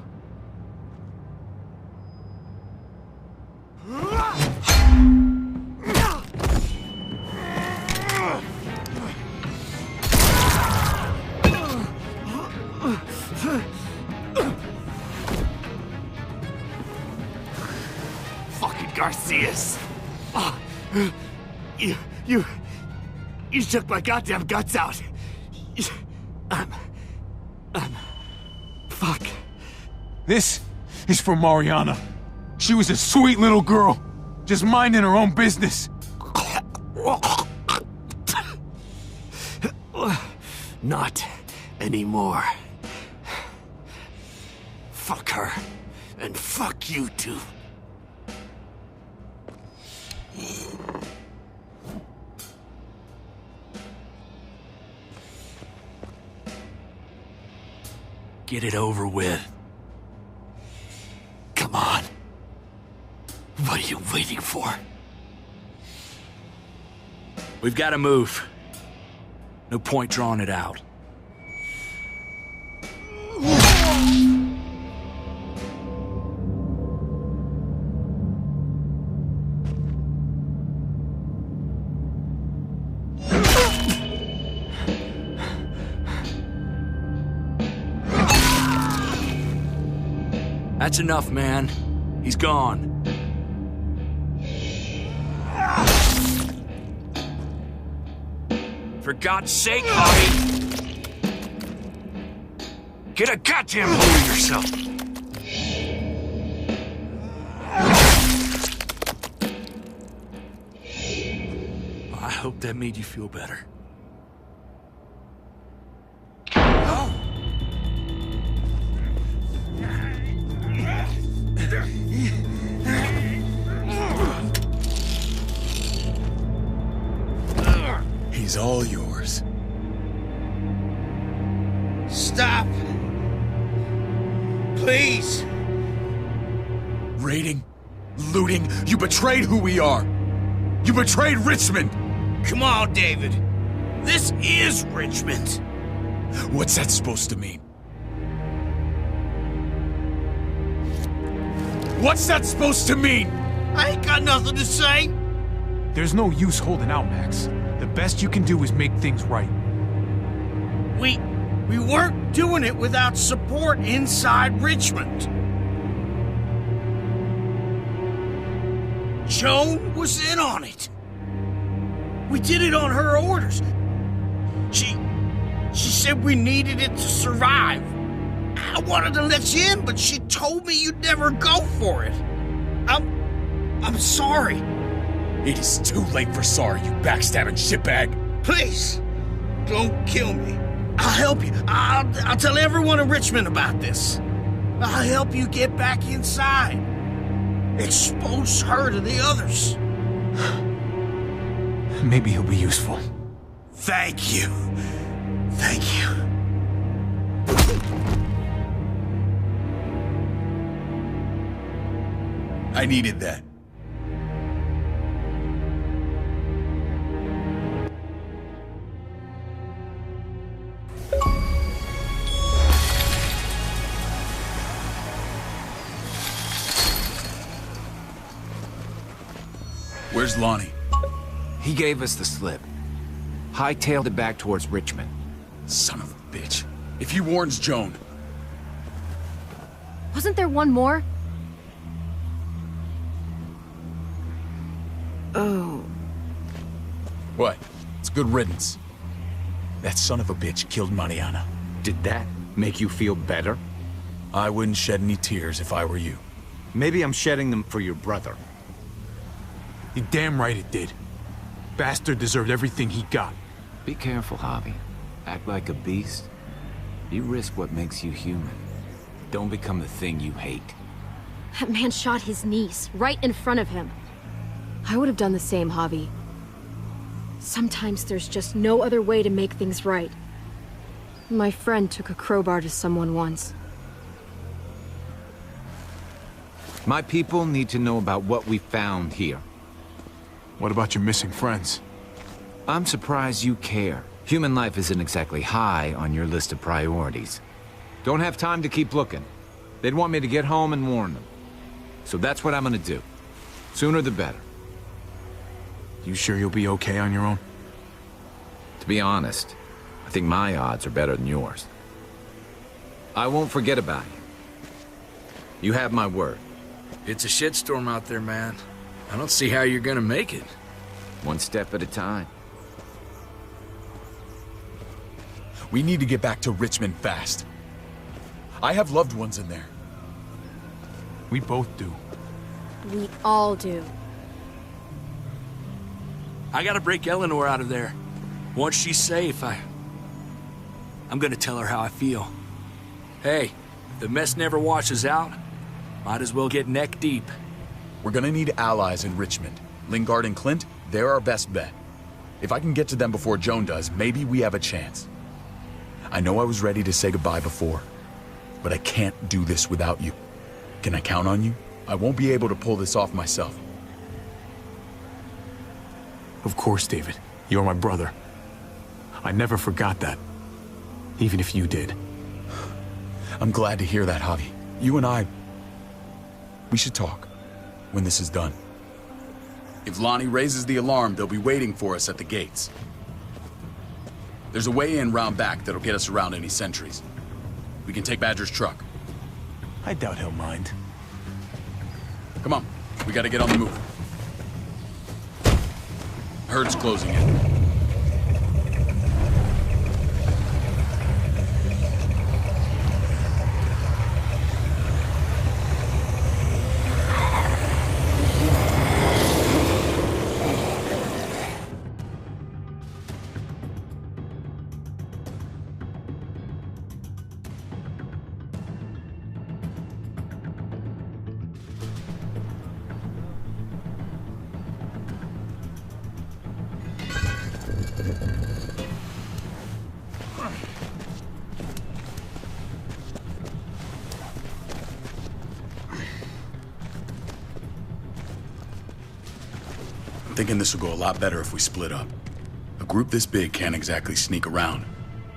Fucking Garcias! Oh, you took my goddamn guts out. Fuck. This is for Mariana. She was a sweet little girl, just minding her own business. Not anymore. Fuck her. And fuck you too. Get it over with. Come on. What are you waiting for? We've got to move. No point drawing it out. That's enough, man. He's gone. For God's sake, Bobby! Get a goddamn hold of yourself! I hope that made you feel better. He's all yours. Stop! Please! Raiding, looting, you betrayed who we are! You betrayed Richmond! Come on, David. This is Richmond. What's that supposed to mean? What's that supposed to mean? I ain't got nothing to say. There's no use holding out, Max. The best you can do is make things right. We weren't doing it without support inside Richmond. Joan was in on it. We did it on her orders. She said we needed it to survive. I wanted to let you in, but she told me you'd never go for it. I'm sorry. It is too late for sorry, you backstabbing shitbag. Please, don't kill me. I'll help you. I'll tell everyone in Richmond about this. I'll help you get back inside. Expose her to the others. Maybe he'll be useful. Thank you. Thank you. I needed that. Where's Lonnie? He gave us the slip. Hightailed it back towards Richmond. Son of a bitch. If he warns Joan... Wasn't there one more? Oh. What? It's good riddance. That son of a bitch killed Mariana. Did that make you feel better? I wouldn't shed any tears if I were you. Maybe I'm shedding them for your brother. You're damn right it did. Bastard deserved everything he got. Be careful, Javi. Act like a beast. You risk what makes you human. Don't become the thing you hate. That man shot his niece, right in front of him. I would have done the same, Javi. Sometimes there's just no other way to make things right. My friend took a crowbar to someone once. My people need to know about what we found here. What about your missing friends? I'm surprised you care. Human life isn't exactly high on your list of priorities. Don't have time to keep looking. They'd want me to get home and warn them. So that's what I'm gonna do. Sooner the better. You sure you'll be okay on your own? To be honest, I think my odds are better than yours. I won't forget about you. You have my word. It's a shitstorm out there, man. I don't see how you're gonna make it. One step at a time. We need to get back to Richmond fast. I have loved ones in there. We both do. We all do. I gotta break Eleanor out of there. Once she's safe, I'm gonna tell her how I feel. Hey, if the mess never washes out, might as well get neck deep. We're gonna need allies in Richmond. Lingard and Clint, they're our best bet. If I can get to them before Joan does, maybe we have a chance. I know I was ready to say goodbye before, but I can't do this without you. Can I count on you? I won't be able to pull this off myself. Of course, David. You're my brother. I never forgot that. Even if you did. I'm glad to hear that, Javi. You and I... we should talk. When this is done. If Lonnie raises the alarm, they'll be waiting for us at the gates. There's a way in round back that'll get us around any sentries. We can take Badger's truck. I doubt he'll mind. Come on, we gotta get on the move. Herd's closing in. I'm thinking this will go a lot better if we split up. A group this big can't exactly sneak around,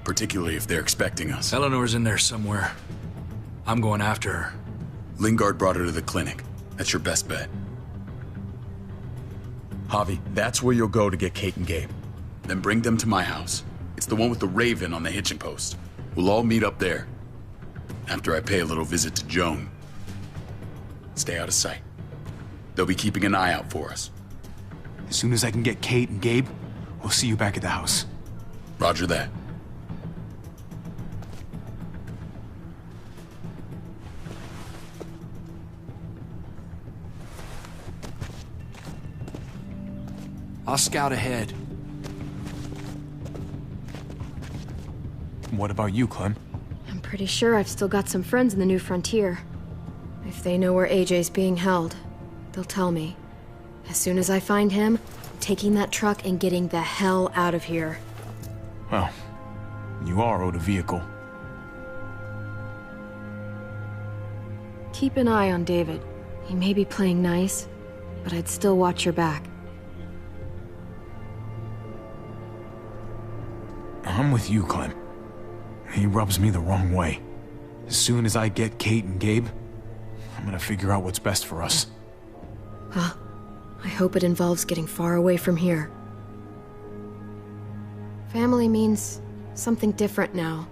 particularly if they're expecting us. Eleanor's in there somewhere. I'm going after her. Lingard brought her to the clinic. That's your best bet. Javi, that's where you'll go to get Kate and Gabe. Then bring them to my house. It's the one with the Raven on the hitching post. We'll all meet up there. After I pay a little visit to Joan. Stay out of sight. They'll be keeping an eye out for us. As soon as I can get Kate and Gabe, we'll see you back at the house. Roger that. I'll scout ahead. What about you, Clem? I'm pretty sure I've still got some friends in the New Frontier. If they know where AJ's being held, they'll tell me. As soon as I find him, I'm taking that truck and getting the hell out of here. Well, you are owed a vehicle. Keep an eye on David. He may be playing nice, but I'd still watch your back. I'm with you, Clem. He rubs me the wrong way. As soon as I get Kate and Gabe, I'm gonna figure out what's best for us. Huh. I hope it involves getting far away from here. Family means something different now.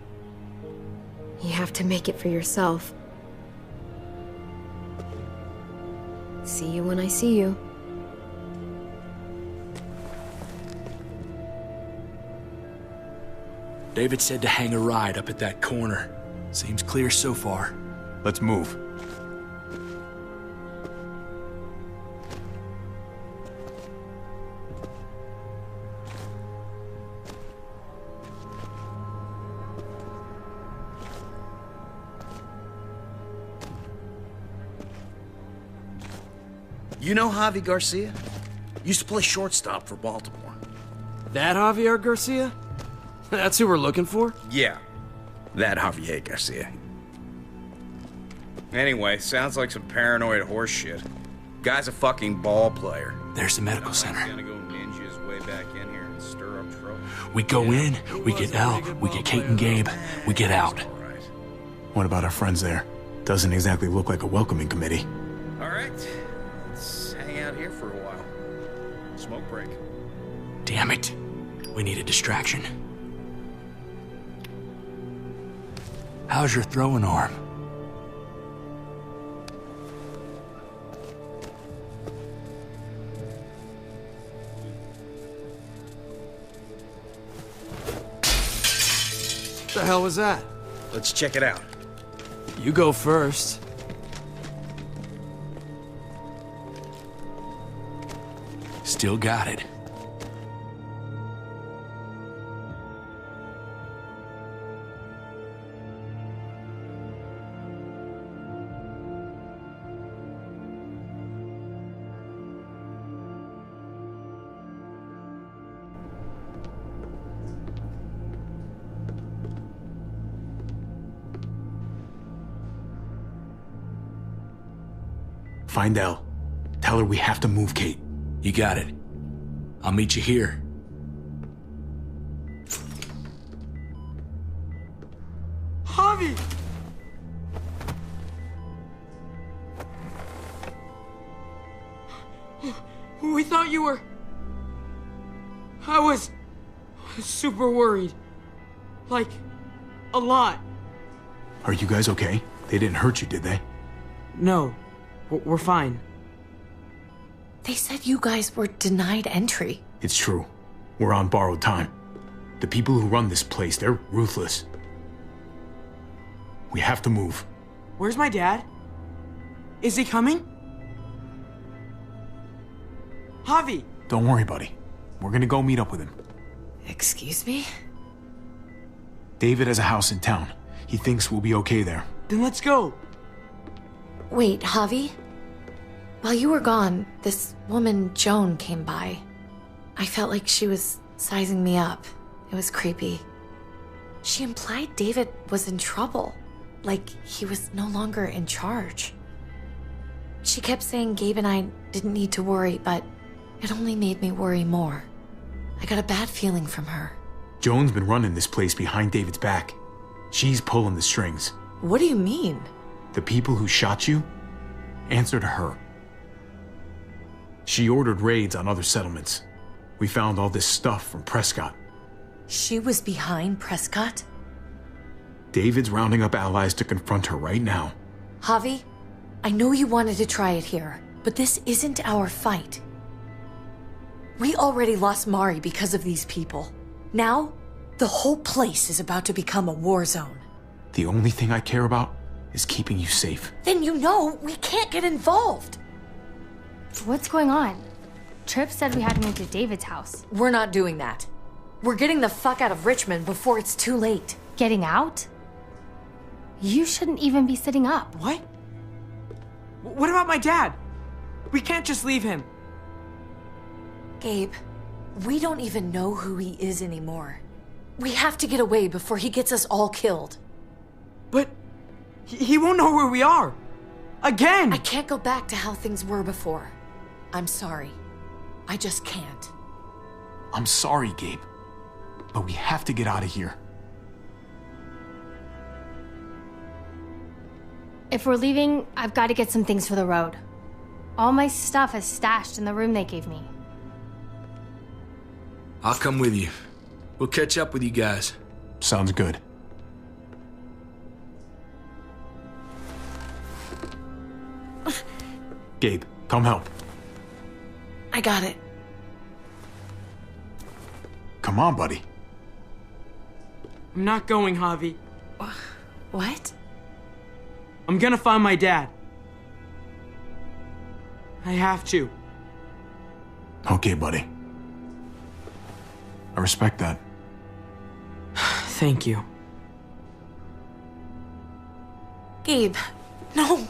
You have to make it for yourself. See you when I see you. David said to hang a ride up at that corner. Seems clear so far. Let's move. You know Javi Garcia? Used to play shortstop for Baltimore. That Javier Garcia? That's who we're looking for? Yeah, that Javier Garcia. Anyway, sounds like some paranoid horse shit. Guy's a fucking ball player. There's the medical center. He's gonna go ninja his way back in here and stir up trouble. We go in, we get Elle, we get Kate and Gabe, we get out. What about our friends there? Doesn't exactly look like a welcoming committee. All right, let's hang out here for a while. Smoke break. Damn it. We need a distraction. How's your throwing arm? What the hell was that? Let's check it out. You go first. Still got it. Find Elle. Tell her we have to move Kate. You got it. I'll meet you here. Javi! We thought you were... I was super worried. Like, a lot. Are you guys okay? They didn't hurt you, did they? No, we're fine. They said you guys were denied entry. It's true. We're on borrowed time. The people who run this place, they're ruthless. We have to move. Where's my dad? Is he coming? Javi! Don't worry, buddy. We're gonna go meet up with him. Excuse me? David has a house in town. He thinks we'll be okay there. Then let's go. Wait, Javi? While you were gone, this woman, Joan, came by. I felt like she was sizing me up. It was creepy. She implied David was in trouble, like he was no longer in charge. She kept saying Gabe and I didn't need to worry, but it only made me worry more. I got a bad feeling from her. Joan's been running this place behind David's back. She's pulling the strings. What do you mean? The people who shot you answer to her. She ordered raids on other settlements. We found all this stuff from Prescott. She was behind Prescott? David's rounding up allies to confront her right now. Javi, I know you wanted to try it here, but this isn't our fight. We already lost Mari because of these people. Now, the whole place is about to become a war zone. The only thing I care about is keeping you safe. Then you know we can't get involved. What's going on? Tripp said we had to move to David's house. We're not doing that. We're getting the fuck out of Richmond before it's too late. Getting out? You shouldn't even be sitting up. What? What about my dad? We can't just leave him. Gabe, we don't even know who he is anymore. We have to get away before he gets us all killed. But he won't know where we are. Again! I can't go back to how things were before. I'm sorry. I just can't. I'm sorry, Gabe. But we have to get out of here. If we're leaving, I've got to get some things for the road. All my stuff is stashed in the room they gave me. I'll come with you. We'll catch up with you guys. Sounds good. Gabe, come help. I got it. Come on, buddy. I'm not going, Javi. What? I'm gonna find my dad. I have to. Okay, buddy. I respect that. Thank you. Gabe, no.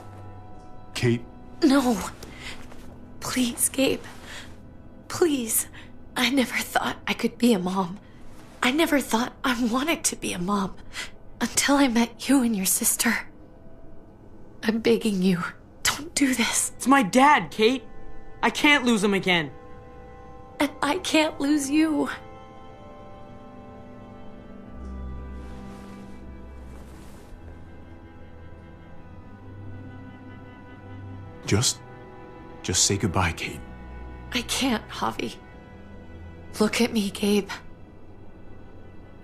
Kate. No. Please, Gabe. Please. I never thought I could be a mom. I never thought I wanted to be a mom. Until I met you and your sister. I'm begging you, don't do this. It's my dad, Kate. I can't lose him again. And I can't lose you. Just say goodbye, Kate. I can't, Javi. Look at me, Gabe.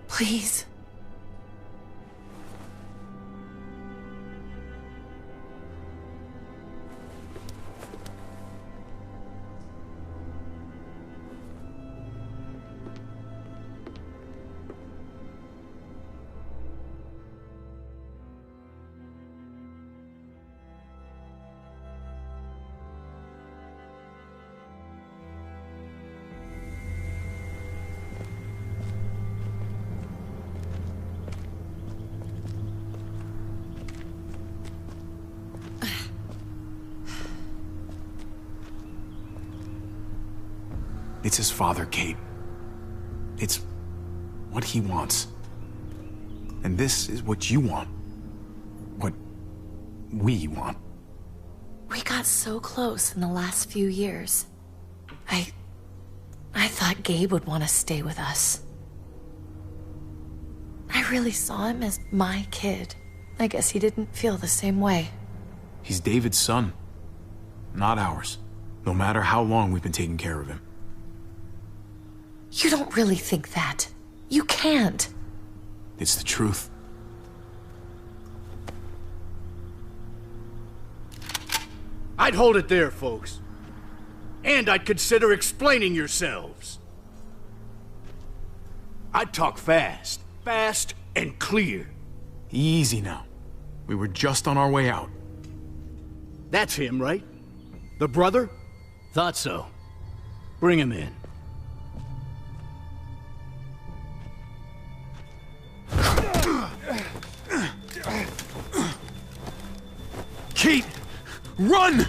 Please. It's his father, Kate. It's what he wants. And this is what you want. What we want. We got so close in the last few years. I thought Gabe would want to stay with us. I really saw him as my kid. I guess he didn't feel the same way. He's David's son, not ours. No matter how long we've been taking care of him. You don't really think that. You can't. It's the truth. I'd hold it there, folks. And I'd consider explaining yourselves. I'd talk fast. Fast and clear. Easy now. We were just on our way out. That's him, right? The brother? Thought so. Bring him in. Kate! Run!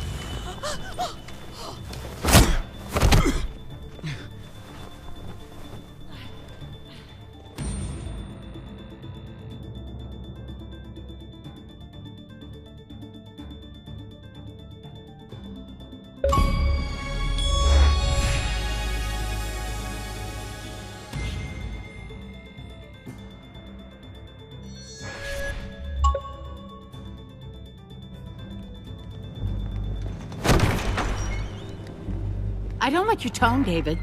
I don't like your tone, David.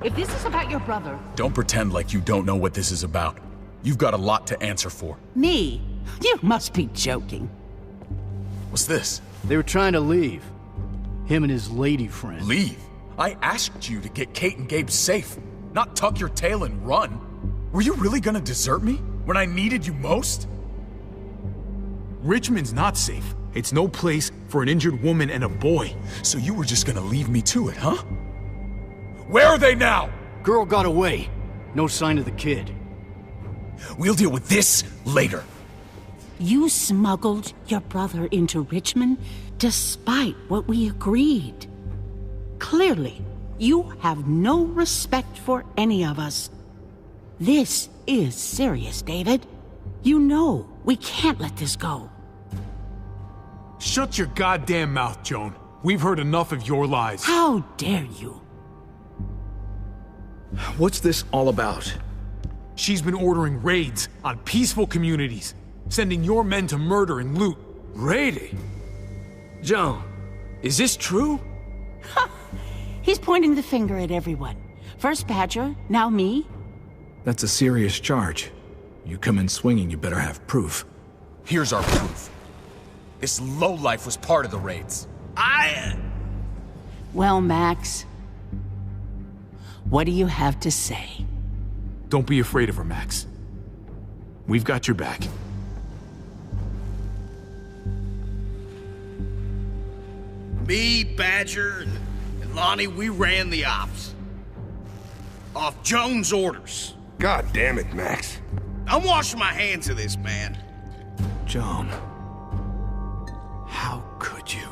If this is about your brother... Don't pretend like you don't know what this is about. You've got a lot to answer for. Me? You must be joking. What's this? They were trying to leave. Him and his lady friend. Leave? I asked you to get Kate and Gabe safe, not tuck your tail and run. Were you really gonna desert me when I needed you most? Richmond's not safe. It's no place for an injured woman and a boy. So you were just gonna leave me to it, huh? Where are they now? Girl got away. No sign of the kid. We'll deal with this later. You smuggled your brother into Richmond despite what we agreed. Clearly, you have no respect for any of us. This is serious, David. You know we can't let this go. Shut your goddamn mouth, Joan. We've heard enough of your lies. How dare you? What's this all about? She's been ordering raids on peaceful communities, sending your men to murder and loot. Raiding? Joan, is this true? He's pointing the finger at everyone. First Badger, now me. That's a serious charge. You come in swinging, you better have proof. Here's our proof. This lowlife was part of the raids. Well, Max, what do you have to say? Don't be afraid of her, Max. We've got your back. Me, Badger, and Lonnie, we ran the ops. Off Joan's orders. God damn it, Max. I'm washing my hands of this, man. Joan, how could you?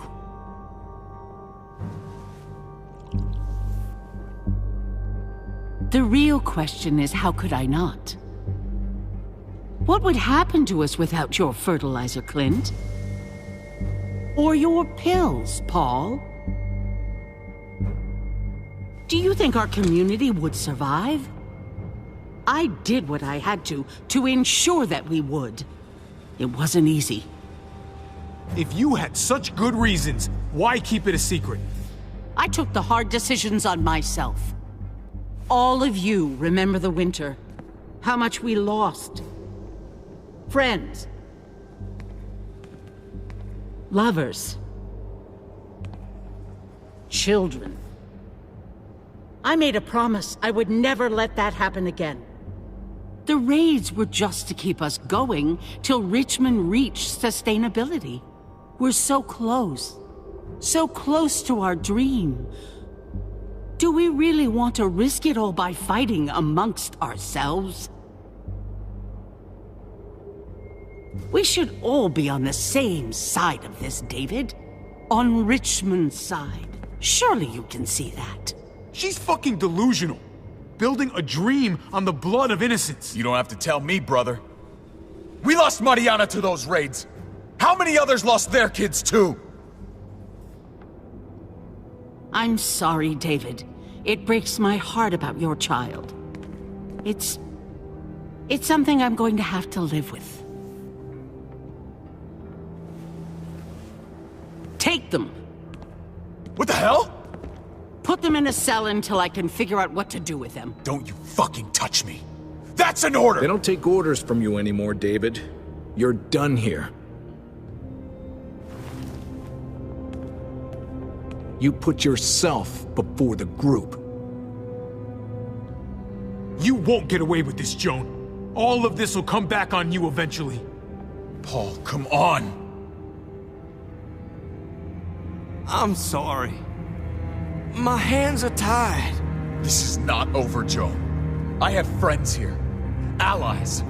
The real question is, how could I not? What would happen to us without your fertilizer, Clint? Or your pills, Paul? Do you think our community would survive? I did what I had to ensure that we would. It wasn't easy. If you had such good reasons, why keep it a secret? I took the hard decisions on myself. All of you remember the winter. How much we lost. Friends. Lovers. Children. I made a promise I would never let that happen again. The raids were just to keep us going till Richmond reached sustainability. We're so close to our dream. Do we really want to risk it all by fighting amongst ourselves? We should all be on the same side of this, David. On Richmond's side. Surely you can see that. She's fucking delusional. Building a dream on the blood of innocents. You don't have to tell me, brother. We lost Mariana to those raids. How many others lost their kids too? I'm sorry, David. It breaks my heart about your child. It's something I'm going to have to live with. Take them. What the hell? Put them in a cell until I can figure out what to do with them. Don't you fucking touch me. That's an order! They don't take orders from you anymore, David. You're done here. You put yourself before the group. You won't get away with this, Joan. All of this will come back on you eventually. Paul, come on! I'm sorry. My hands are tied. This is not over, Joan. I have friends here. Allies.